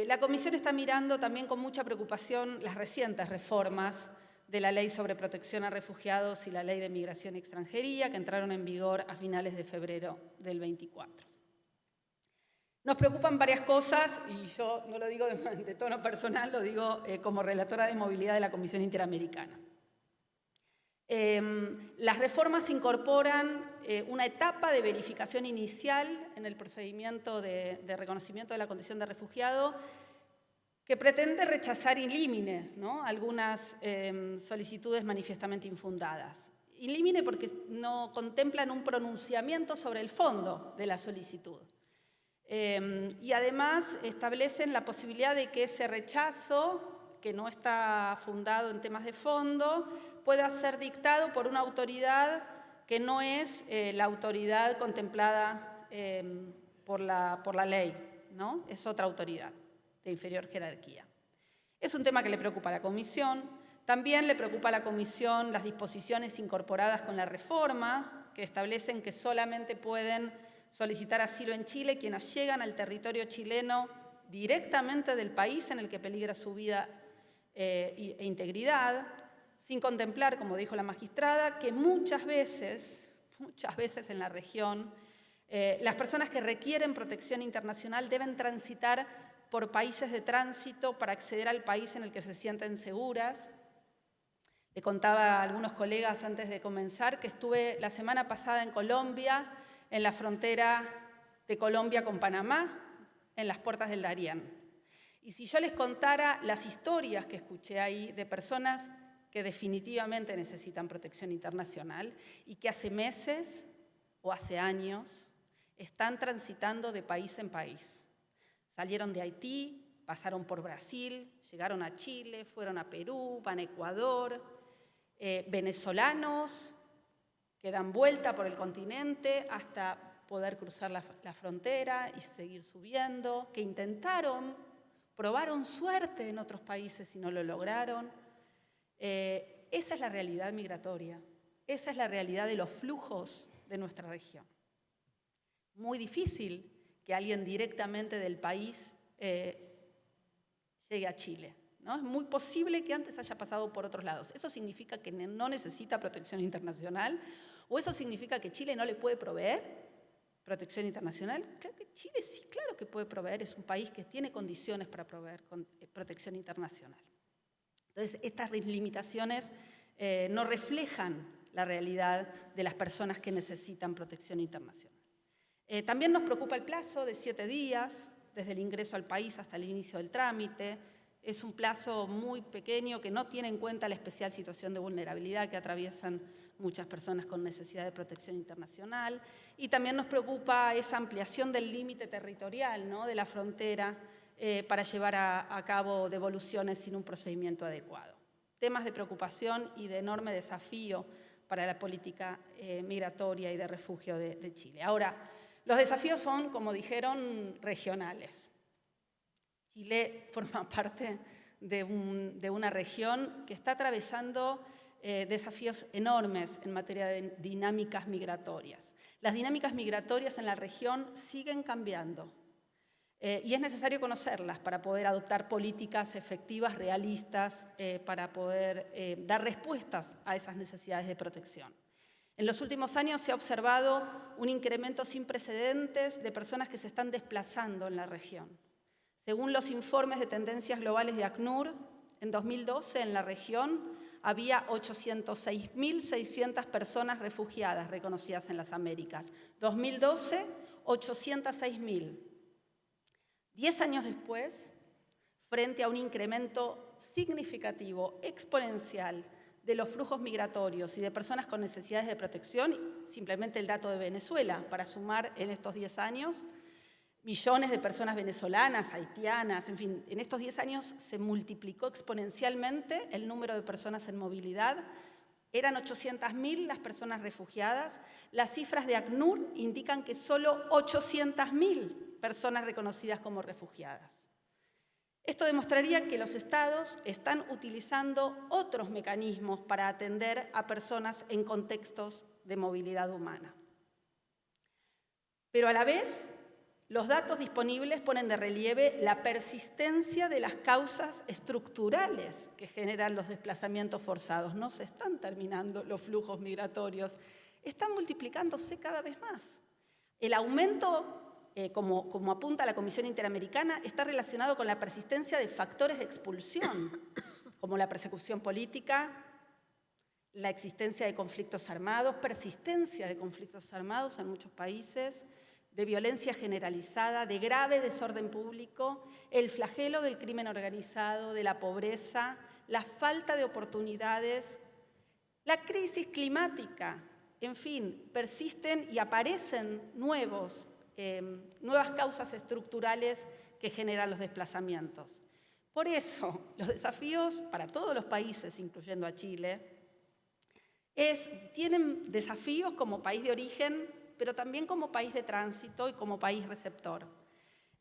La Comisión está mirando también con mucha preocupación las recientes reformas de la Ley sobre Protección a Refugiados y la Ley de Migración y Extranjería, que entraron en vigor a finales de febrero del 24. Nos preocupan varias cosas, y yo no lo digo de tono personal, lo digo como relatora de movilidad de la Comisión Interamericana. Las reformas incorporan una etapa de verificación inicial en el procedimiento de reconocimiento de la condición de refugiado que pretende rechazar in limine, ¿no?, algunas solicitudes manifiestamente infundadas. In limine porque no contemplan un pronunciamiento sobre el fondo de la solicitud. Y además establecen la posibilidad de que ese rechazo, que no está fundado en temas de fondo, pueda ser dictado por una autoridad que no es la autoridad contemplada por la ley, ¿no? Es otra autoridad de inferior jerarquía. Es un tema que le preocupa a la Comisión. También le preocupa a la Comisión las disposiciones incorporadas con la reforma, que establecen que solamente pueden solicitar asilo en Chile quienes llegan al territorio chileno directamente del país en el que peligra su vida e integridad, sin contemplar, como dijo la magistrada, que muchas veces en la región, las personas que requieren protección internacional deben transitar por países de tránsito para acceder al país en el que se sienten seguras. Le contaba a algunos colegas antes de comenzar que estuve la semana pasada en Colombia, en la frontera de Colombia con Panamá, en las puertas del Darién. Y si yo les contara las historias que escuché ahí de personas que definitivamente necesitan protección internacional y que hace meses o hace años están transitando de país en país. Salieron de Haití, pasaron por Brasil, llegaron a Chile, fueron a Perú, van a Ecuador, venezolanos que dan vuelta por el continente hasta poder cruzar la frontera y seguir subiendo, que intentaron, probaron suerte en otros países y no lo lograron. Esa es la realidad migratoria, esa es la realidad de los flujos de nuestra región. Muy difícil que alguien directamente del país llegue a Chile, ¿no? Es muy posible que antes haya pasado por otros lados. ¿Eso significa que no necesita protección internacional? ¿O eso significa que Chile no le puede proveer protección internacional? Claro que Chile sí, claro que puede proveer. Es un país que tiene condiciones para proveer protección internacional. Entonces, estas limitaciones no reflejan la realidad de las personas que necesitan protección internacional. También nos preocupa el plazo de 7 días, desde el ingreso al país hasta el inicio del trámite. Es un plazo muy pequeño que no tiene en cuenta la especial situación de vulnerabilidad que atraviesan muchas personas con necesidad de protección internacional. Y también nos preocupa esa ampliación del límite territorial, ¿no?, de la frontera para llevar a cabo devoluciones sin un procedimiento adecuado. Temas de preocupación y de enorme desafío para la política migratoria y de refugio de Chile. Ahora, los desafíos son, como dijeron, regionales. Chile forma parte de una región que está atravesando desafíos enormes en materia de dinámicas migratorias. Las dinámicas migratorias en la región siguen cambiando y es necesario conocerlas para poder adoptar políticas efectivas, realistas, para poder dar respuestas a esas necesidades de protección. En los últimos años se ha observado un incremento sin precedentes de personas que se están desplazando en la región. Según los informes de tendencias globales de ACNUR, en 2012 en la región había 806.600 personas refugiadas reconocidas en las Américas. 2012, 806.000. 10 años después, frente a un incremento significativo, exponencial, de los flujos migratorios y de personas con necesidades de protección, simplemente el dato de Venezuela, para sumar en estos 10 años, millones de personas venezolanas, haitianas, en fin, en estos 10 años se multiplicó exponencialmente el número de personas en movilidad. Eran 800.000 las personas refugiadas. Las cifras de ACNUR indican que solo 800.000 personas reconocidas como refugiadas. Esto demostraría que los estados están utilizando otros mecanismos para atender a personas en contextos de movilidad humana. Pero a la vez, los datos disponibles ponen de relieve la persistencia de las causas estructurales que generan los desplazamientos forzados. No se están terminando los flujos migratorios, están multiplicándose cada vez más. El aumento, como apunta la Comisión Interamericana, está relacionado con la persistencia de factores de expulsión, como la persecución política, la existencia de conflictos armados, persistencia de conflictos armados en muchos países, de violencia generalizada, de grave desorden público, el flagelo del crimen organizado, de la pobreza, la falta de oportunidades, la crisis climática, en fin, persisten y aparecen nuevas causas estructurales que generan los desplazamientos. Por eso, los desafíos para todos los países, incluyendo a Chile, tienen desafíos como país de origen, pero también como país de tránsito y como país receptor,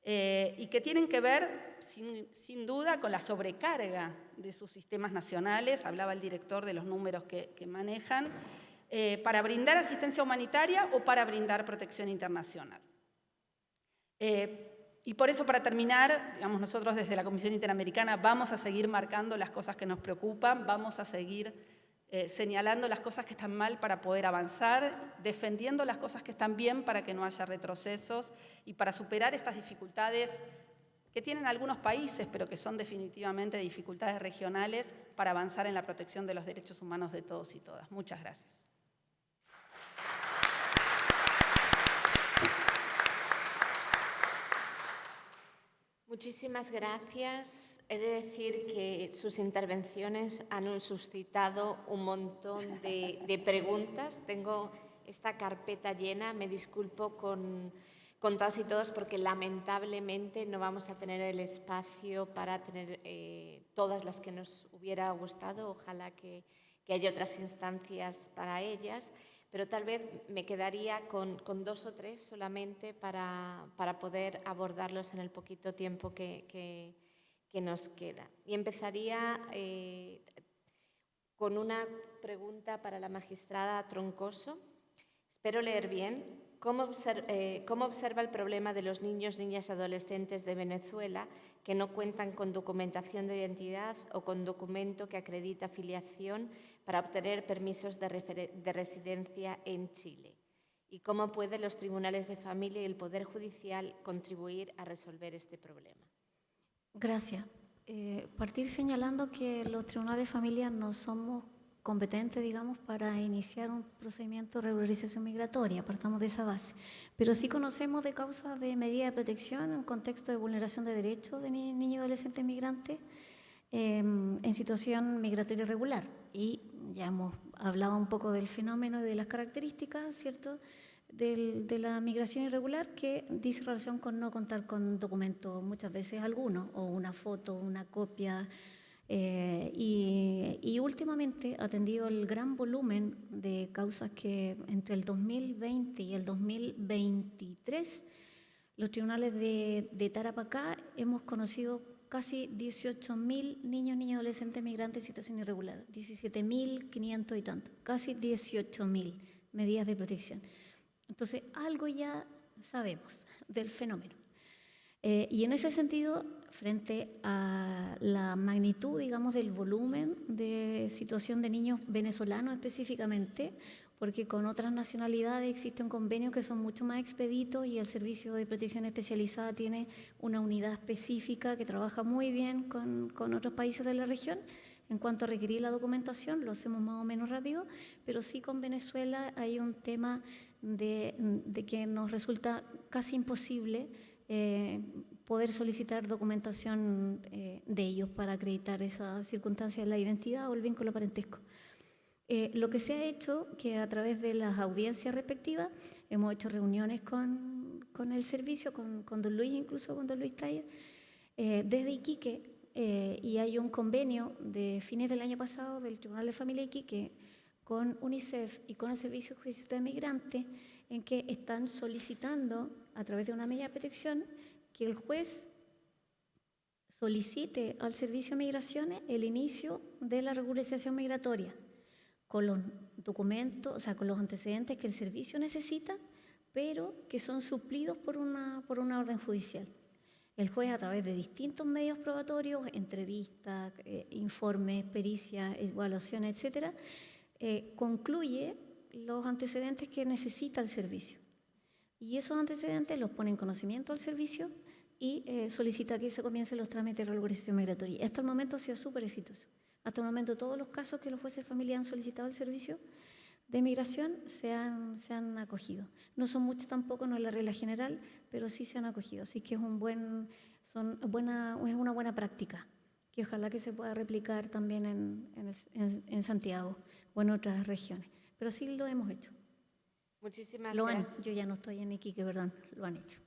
y que tienen que ver, sin duda, con la sobrecarga de sus sistemas nacionales. Hablaba el director de los números que manejan, para brindar asistencia humanitaria o para brindar protección internacional. Y por eso, para terminar, digamos, nosotros desde la Comisión Interamericana vamos a seguir marcando las cosas que nos preocupan, vamos a seguir señalando las cosas que están mal para poder avanzar, defendiendo las cosas que están bien para que no haya retrocesos y para superar estas dificultades que tienen algunos países, pero que son definitivamente dificultades regionales para avanzar en la protección de los derechos humanos de todos y todas. Muchas gracias. Muchísimas gracias. He de decir que sus intervenciones han suscitado un montón de preguntas. Tengo esta carpeta llena. Me disculpo con todas y todos porque lamentablemente no vamos a tener el espacio para tener todas las que nos hubiera gustado. Ojalá que haya otras instancias para ellas. Pero tal vez me quedaría con 2 o 3 solamente para poder abordarlos en el poquito tiempo que nos queda. Y empezaría con una pregunta para la magistrada Troncoso. Espero leer bien. ¿Cómo observa el problema de los niños, niñas y adolescentes de Venezuela que no cuentan con documentación de identidad o con documento que acredita filiación para obtener permisos de residencia en Chile? ¿Y cómo pueden los tribunales de familia y el Poder Judicial contribuir a resolver este problema? Gracias. Partir señalando que los tribunales de familia no somos competentes, digamos, para iniciar un procedimiento de regularización migratoria, partamos de esa base. Pero sí conocemos de causas de medida de protección en contexto de vulneración de derechos de niños y adolescentes migrantes en situación migratoria irregular. Y ya hemos hablado un poco del fenómeno y de las características, ¿cierto?, de la migración irregular, que dice relación con no contar con documentos, muchas veces algunos, o una foto, una copia. Y últimamente, atendido el gran volumen de causas que entre el 2020 y el 2023, los tribunales de Tarapacá hemos conocido casi 18.000 niños, niñas y adolescentes migrantes en situación irregular, 17.500 y tanto, casi 18.000 medidas de protección. Entonces, algo ya sabemos del fenómeno. Y en ese sentido, frente a la magnitud, digamos, del volumen de situación de niños venezolanos específicamente, porque con otras nacionalidades existen convenios que son mucho más expeditos y el Servicio de Protección Especializada tiene una unidad específica que trabaja muy bien con otros países de la región. En cuanto a requerir la documentación, lo hacemos más o menos rápido, pero sí con Venezuela hay un tema de que nos resulta casi imposible poder solicitar documentación de ellos para acreditar esa circunstancia de la identidad o el vínculo parentesco. Lo que se ha hecho, que a través de las audiencias respectivas, hemos hecho reuniones con el servicio, con don Luis, incluso con don Luis Taller, desde Iquique, y hay un convenio de fines del año pasado del Tribunal de Familia de Iquique con UNICEF y con el Servicio Judicial de Migrantes, en que están solicitando, a través de una medida de protección, que el juez solicite al Servicio de Migraciones el inicio de la regularización migratoria, con los documentos, o sea, con los antecedentes que el servicio necesita, pero que son suplidos por una orden judicial. El juez, a través de distintos medios probatorios, entrevistas, informes, pericias, evaluaciones, etcétera, concluye los antecedentes que necesita el servicio. Y esos antecedentes los pone en conocimiento al servicio y solicita que se comiencen los trámites de regularización migratoria. Hasta el momento ha sido súper exitoso. Hasta el momento todos los casos que los jueces de familia han solicitado al servicio de migración se han acogido. No son muchos tampoco, no es la regla general, pero sí se han acogido. Así que es una buena práctica, que ojalá que se pueda replicar también en Santiago o en otras regiones. Pero sí lo hemos hecho. Muchísimas gracias. Yo ya no estoy en Iquique, perdón, lo han hecho.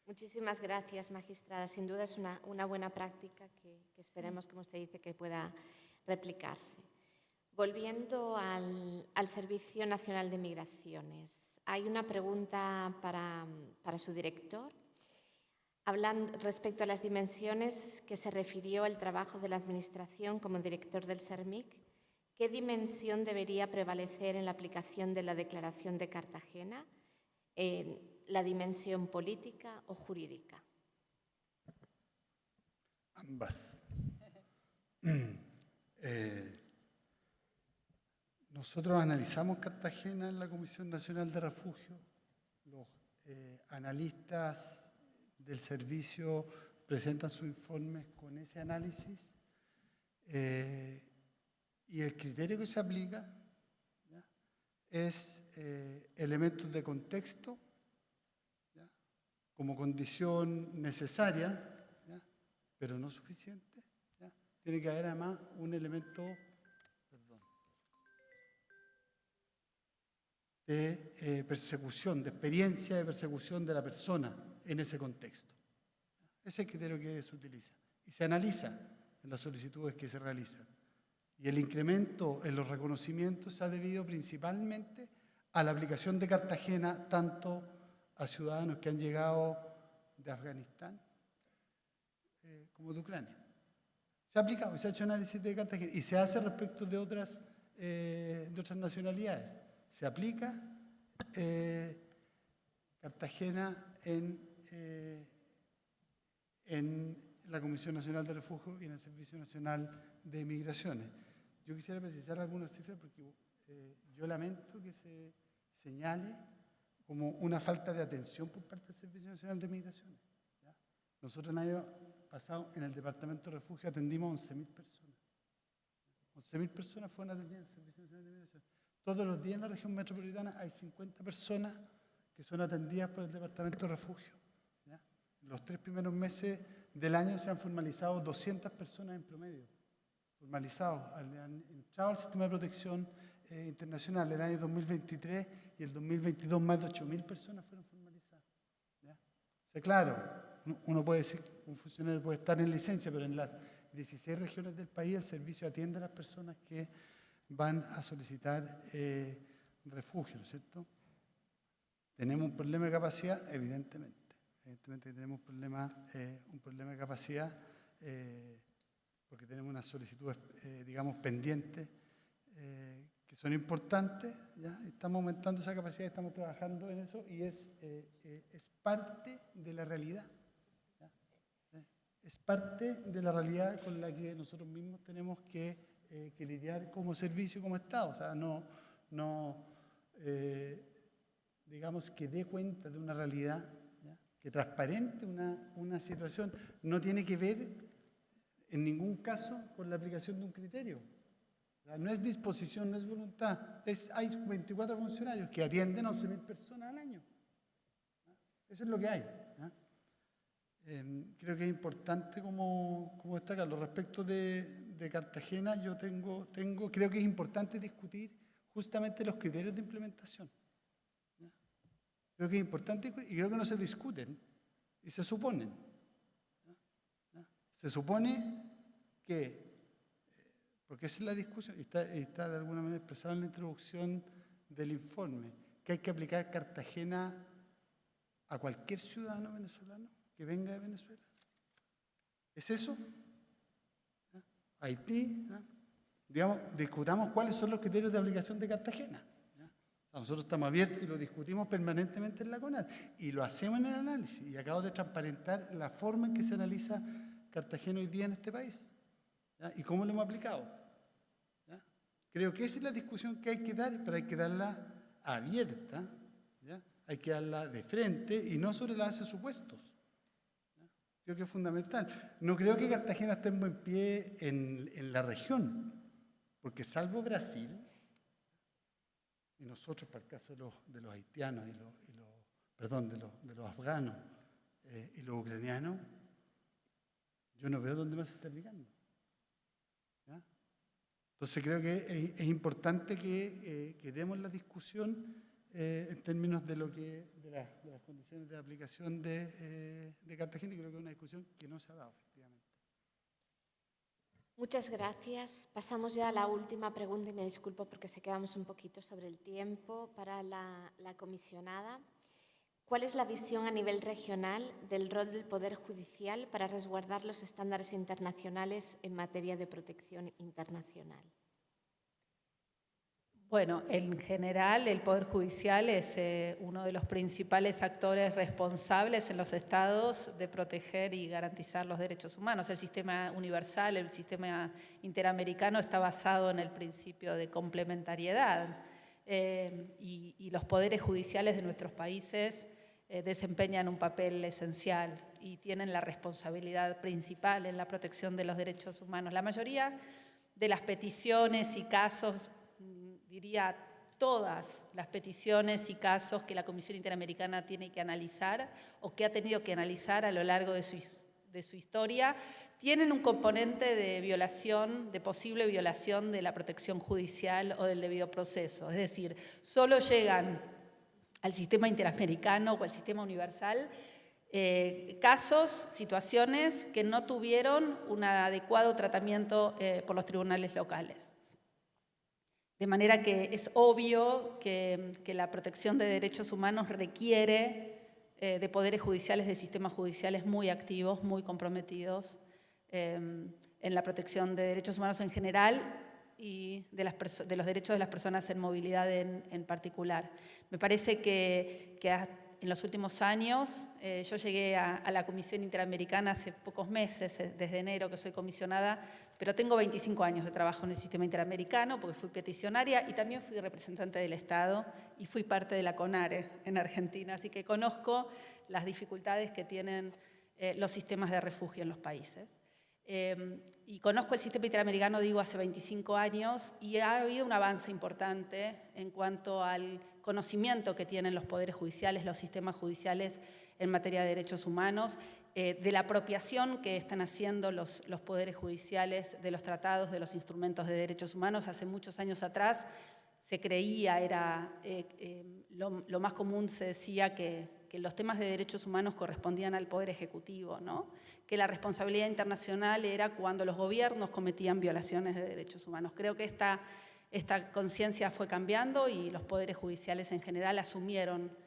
Muchísimas gracias, magistrada. Sin duda es una buena práctica que esperemos, como usted dice, que pueda replicarse. Volviendo al Servicio Nacional de Migraciones, hay una pregunta para su director. Hablando respecto a las dimensiones que se refirió al trabajo de la Administración como director del SERMIC, ¿qué dimensión debería prevalecer en la aplicación de la Declaración de Cartagena? ¿La dimensión política o jurídica? Ambas. Nosotros analizamos Cartagena en la Comisión Nacional de Refugio. Los analistas del servicio presentan sus informes con ese análisis y el criterio que se aplica, ¿ya?, es elementos de contexto, ¿ya?, como condición necesaria, ¿ya?, pero no suficiente, ¿ya? Tiene que haber además un elemento de persecución, de experiencia de persecución de la persona en ese contexto. Ese es el criterio que se utiliza y se analiza en las solicitudes que se realizan. Y el incremento en los reconocimientos se ha debido principalmente a la aplicación de Cartagena tanto a ciudadanos que han llegado de Afganistán como de Ucrania. Se ha aplicado, se ha hecho análisis de Cartagena y se hace respecto de otras nacionalidades. Se aplica Cartagena en la Comisión Nacional de Refugio y en el Servicio Nacional de Migraciones. Yo quisiera precisar algunas cifras porque yo lamento que se señale como una falta de atención por parte del Servicio Nacional de Migraciones, ¿ya? Nosotros el año pasado en el Departamento de Refugio atendimos a 11.000 personas. 11.000 personas fueron atendidas en el Servicio Nacional de Migraciones. Todos los días en la región metropolitana hay 50 personas que son atendidas por el Departamento de Refugio, ¿ya? Los 3 primeros meses del año se han formalizado 200 personas en promedio, formalizados, han entrado al sistema de protección internacional. El año 2023 y el 2022 más de 8.000 personas fueron formalizadas, ¿ya? O sea, claro, uno puede decir, un funcionario puede estar en licencia, pero en las 16 regiones del país el servicio atiende a las personas que van a solicitar refugio, ¿no es cierto? ¿Tenemos un problema de capacidad? Evidentemente que tenemos un problema de capacidad porque tenemos unas solicitudes, digamos, pendientes que son importantes, ¿ya? Estamos aumentando esa capacidad, estamos trabajando en eso y es parte de la realidad, ¿ya? Es parte de la realidad con la que nosotros mismos tenemos que lidiar como servicio, como Estado. O sea, digamos que dé cuenta de una realidad, ¿ya?, que transparente una situación. No tiene que ver en ningún caso con la aplicación de un criterio. O sea, no es disposición, no es voluntad. Hay 24 funcionarios que atienden a 11.000 personas al año, ¿ya? Eso es lo que hay, ¿ya? Creo que es importante como destacarlo. Respecto de Cartagena, yo creo que es importante discutir justamente los criterios de implementación, ¿ya? Creo que es importante y creo que no se discuten y se suponen, ¿ya? Se supone que, porque esa es la discusión, y está de alguna manera expresado en la introducción del informe, que hay que aplicar Cartagena a cualquier ciudadano venezolano que venga de Venezuela. ¿Es eso? ¿Ya? Haití, ¿ya? Digamos, discutamos cuáles son los criterios de aplicación de Cartagena, ¿ya? O sea, nosotros estamos abiertos y lo discutimos permanentemente en la CONAR y lo hacemos en el análisis y acabo de transparentar la forma en que se analiza Cartagena hoy día en este país, ¿ya? Y cómo lo hemos aplicado, ¿ya? Creo que esa es la discusión que hay que dar, pero hay que darla abierta, ¿ya? Hay que darla de frente y no sobre la base de supuestos. Creo que es fundamental. No creo que Cartagena esté en buen pie en la región, porque salvo Brasil, y nosotros para el caso de los haitianos, de los afganos y los ucranianos, yo no veo dónde más se está aplicando, ¿ya? Entonces creo que es importante que demos la discusión en términos de las condiciones de aplicación de Cartagena, y creo que es una discusión que no se ha dado, efectivamente. Muchas gracias. Pasamos ya a la última pregunta y me disculpo porque se quedamos un poquito sobre el tiempo para la comisionada. ¿Cuál es la visión a nivel regional del rol del Poder Judicial para resguardar los estándares internacionales en materia de protección internacional? Bueno, en general el Poder Judicial es uno de los principales actores responsables en los estados de proteger y garantizar los derechos humanos. El sistema universal, el sistema interamericano está basado en el principio de complementariedad y los poderes judiciales de nuestros países desempeñan un papel esencial y tienen la responsabilidad principal en la protección de los derechos humanos. La mayoría de las peticiones y casos, diría todas las peticiones y casos que la Comisión Interamericana tiene que analizar o que ha tenido que analizar a lo largo de su historia, tienen un componente de violación, de posible violación de la protección judicial o del debido proceso. Es decir, solo llegan al sistema interamericano o al sistema universal casos, situaciones que no tuvieron un adecuado tratamiento por los tribunales locales. De manera que es obvio que la protección de derechos humanos requiere de poderes judiciales, de sistemas judiciales muy activos, muy comprometidos en la protección de derechos humanos en general y de los derechos de las personas en movilidad en particular. Me parece que en los últimos años, yo llegué a la Comisión Interamericana hace pocos meses, desde enero que soy comisionada, pero tengo 25 años de trabajo en el sistema interamericano porque fui peticionaria y también fui representante del Estado y fui parte de la CONARE en Argentina, así que conozco las dificultades que tienen los sistemas de refugio en los países. Y conozco el sistema interamericano, digo, hace 25 años y ha habido un avance importante en cuanto al conocimiento que tienen los poderes judiciales, los sistemas judiciales en materia de derechos humanos, de la apropiación que están haciendo los poderes judiciales de los tratados, de los instrumentos de derechos humanos. Hace muchos años atrás se creía, lo más común se decía que los temas de derechos humanos correspondían al Poder Ejecutivo, ¿no? Que la responsabilidad internacional era cuando los gobiernos cometían violaciones de derechos humanos. Creo que esta conciencia fue cambiando y los poderes judiciales en general asumieron,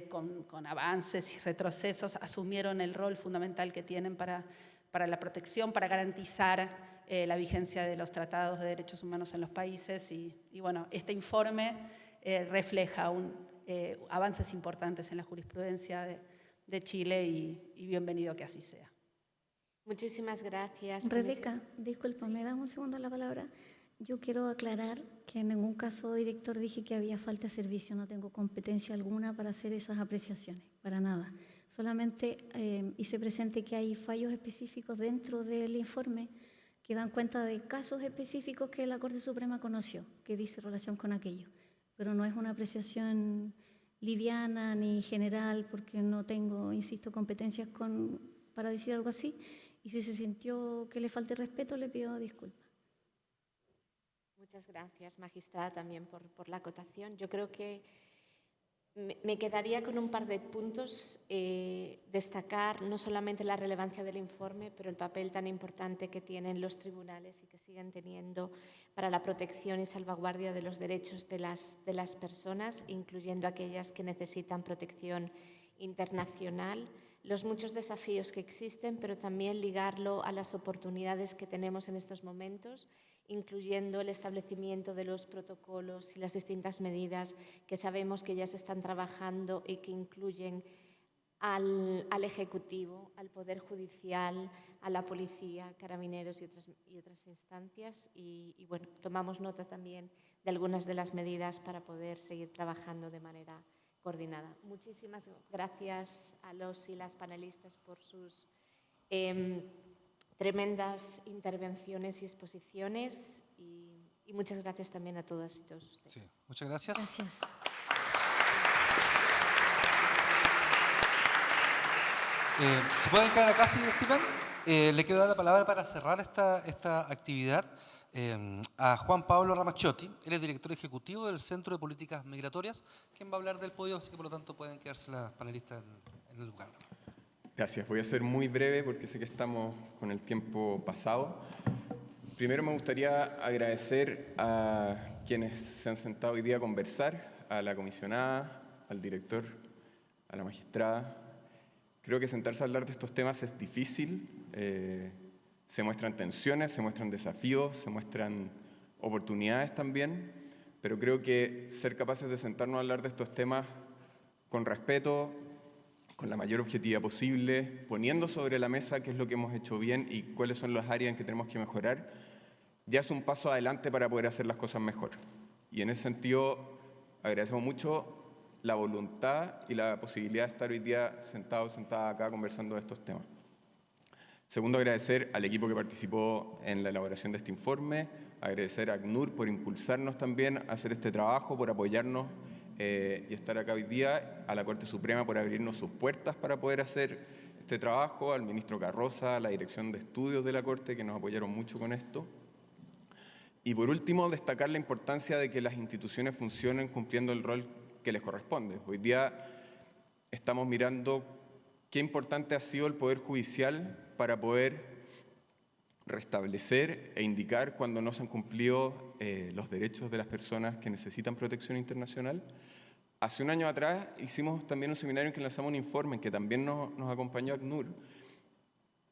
con avances y retrocesos, asumieron el rol fundamental que tienen para la protección, para garantizar la vigencia de los tratados de derechos humanos en los países. Y bueno, este informe refleja avances importantes en la jurisprudencia de Chile y bienvenido que así sea. Muchísimas gracias. Rebeca, disculpa, Sí. ¿me das un segundo la palabra? Yo quiero aclarar que en ningún caso, director, dije que había falta de servicio. No tengo competencia alguna para hacer esas apreciaciones, para nada. Solamente hice presente que hay fallos específicos dentro del informe que dan cuenta de casos específicos que la Corte Suprema conoció, que dice relación con aquello. Pero no es una apreciación liviana ni general, porque no tengo, insisto, competencias para decir algo así. Y si se sintió que le falte respeto, le pido disculpas. Muchas gracias, magistrada, también por la acotación. Yo creo que me quedaría con un par de puntos, destacar no solamente la relevancia del informe, pero el papel tan importante que tienen los tribunales y que siguen teniendo para la protección y salvaguardia de los derechos de las personas, incluyendo aquellas que necesitan protección internacional, los muchos desafíos que existen, pero también ligarlo a las oportunidades que tenemos en estos momentos, incluyendo el establecimiento de los protocolos y las distintas medidas que sabemos que ya se están trabajando y que incluyen al Ejecutivo, al Poder Judicial, a la Policía, Carabineros y otras instancias. Y bueno, tomamos nota también de algunas de las medidas para poder seguir trabajando de manera coordinada. Muchísimas gracias a los y las panelistas por sus tremendas intervenciones y exposiciones y muchas gracias también a todas y todos ustedes. Sí, muchas gracias. Gracias. ¿Se pueden quedar acá si estiman? Le quiero dar la palabra para cerrar esta actividad a Juan Pablo Ramaciotti. Él es director ejecutivo del Centro de Políticas Migratorias, quien va a hablar del podio, así que por lo tanto pueden quedarse las panelistas en el lugar. Gracias. Voy a ser muy breve porque sé que estamos con el tiempo pasado. Primero me gustaría agradecer a quienes se han sentado hoy día a conversar, a la comisionada, al director, a la magistrada. Creo que sentarse a hablar de estos temas es difícil. Se muestran tensiones, se muestran desafíos, se muestran oportunidades también, pero creo que ser capaces de sentarnos a hablar de estos temas con respeto, con la mayor objetividad posible, poniendo sobre la mesa qué es lo que hemos hecho bien y cuáles son las áreas en que tenemos que mejorar, ya es un paso adelante para poder hacer las cosas mejor. Y en ese sentido, agradecemos mucho la voluntad y la posibilidad de estar hoy día sentados, sentadas acá conversando de estos temas. Segundo, agradecer al equipo que participó en la elaboración de este informe, agradecer a ACNUR por impulsarnos también a hacer este trabajo, por apoyarnos y estar acá hoy día, a la Corte Suprema por abrirnos sus puertas para poder hacer este trabajo, al ministro Carroza, a la Dirección de Estudios de la Corte, que nos apoyaron mucho con esto. Y por último, destacar la importancia de que las instituciones funcionen cumpliendo el rol que les corresponde. Hoy día estamos mirando qué importante ha sido el Poder Judicial para poder restablecer e indicar cuando no se han cumplido los derechos de las personas que necesitan protección internacional. Hace un año atrás hicimos también un seminario en que lanzamos un informe en que también nos acompañó ACNUR,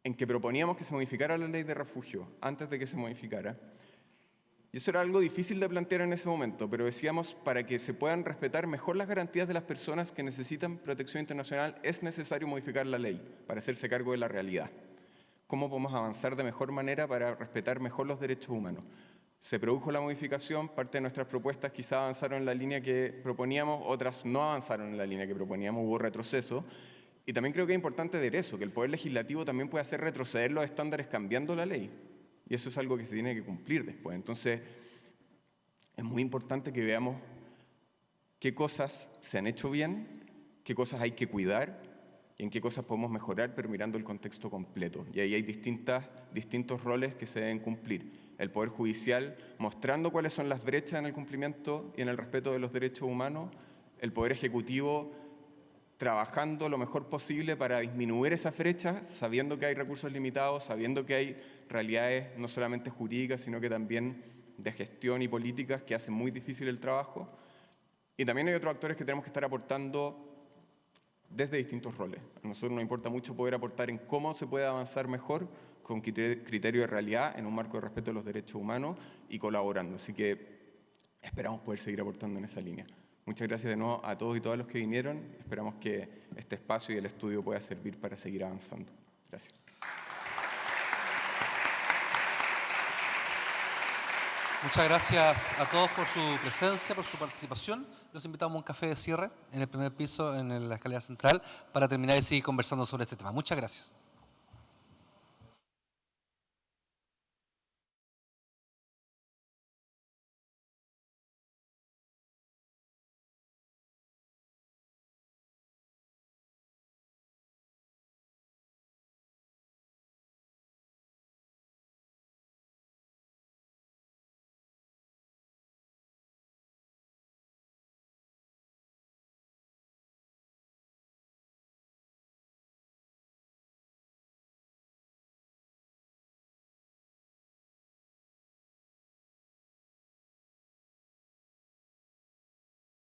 en que proponíamos que se modificara la ley de refugio antes de que se modificara. Y eso era algo difícil de plantear en ese momento, pero decíamos, para que se puedan respetar mejor las garantías de las personas que necesitan protección internacional, es necesario modificar la ley para hacerse cargo de la realidad. ¿Cómo podemos avanzar de mejor manera para respetar mejor los derechos humanos? Se produjo la modificación, parte de nuestras propuestas quizá avanzaron en la línea que proponíamos, otras no avanzaron en la línea que proponíamos, hubo retroceso. Y también creo que es importante ver eso, que el Poder Legislativo también puede hacer retroceder los estándares cambiando la ley. Y eso es algo que se tiene que cumplir después. Entonces, es muy importante que veamos qué cosas se han hecho bien, qué cosas hay que cuidar y en qué cosas podemos mejorar, pero mirando el contexto completo. Y ahí hay distintos roles que se deben cumplir. El Poder Judicial mostrando cuáles son las brechas en el cumplimiento y en el respeto de los derechos humanos. El Poder Ejecutivo trabajando lo mejor posible para disminuir esas brechas, sabiendo que hay recursos limitados, sabiendo que hay realidades no solamente jurídicas, sino que también de gestión y políticas que hacen muy difícil el trabajo. Y también hay otros actores que tenemos que estar aportando desde distintos roles. A nosotros nos importa mucho poder aportar en cómo se puede avanzar mejor con criterio de realidad, en un marco de respeto a los derechos humanos y colaborando. Así que esperamos poder seguir aportando en esa línea. Muchas gracias de nuevo a todos y todas los que vinieron. Esperamos que este espacio y el estudio pueda servir para seguir avanzando. Gracias. Muchas gracias a todos por su presencia, por su participación. Los invitamos a un café de cierre en el primer piso, en la escalera central, para terminar y seguir conversando sobre este tema. Muchas gracias.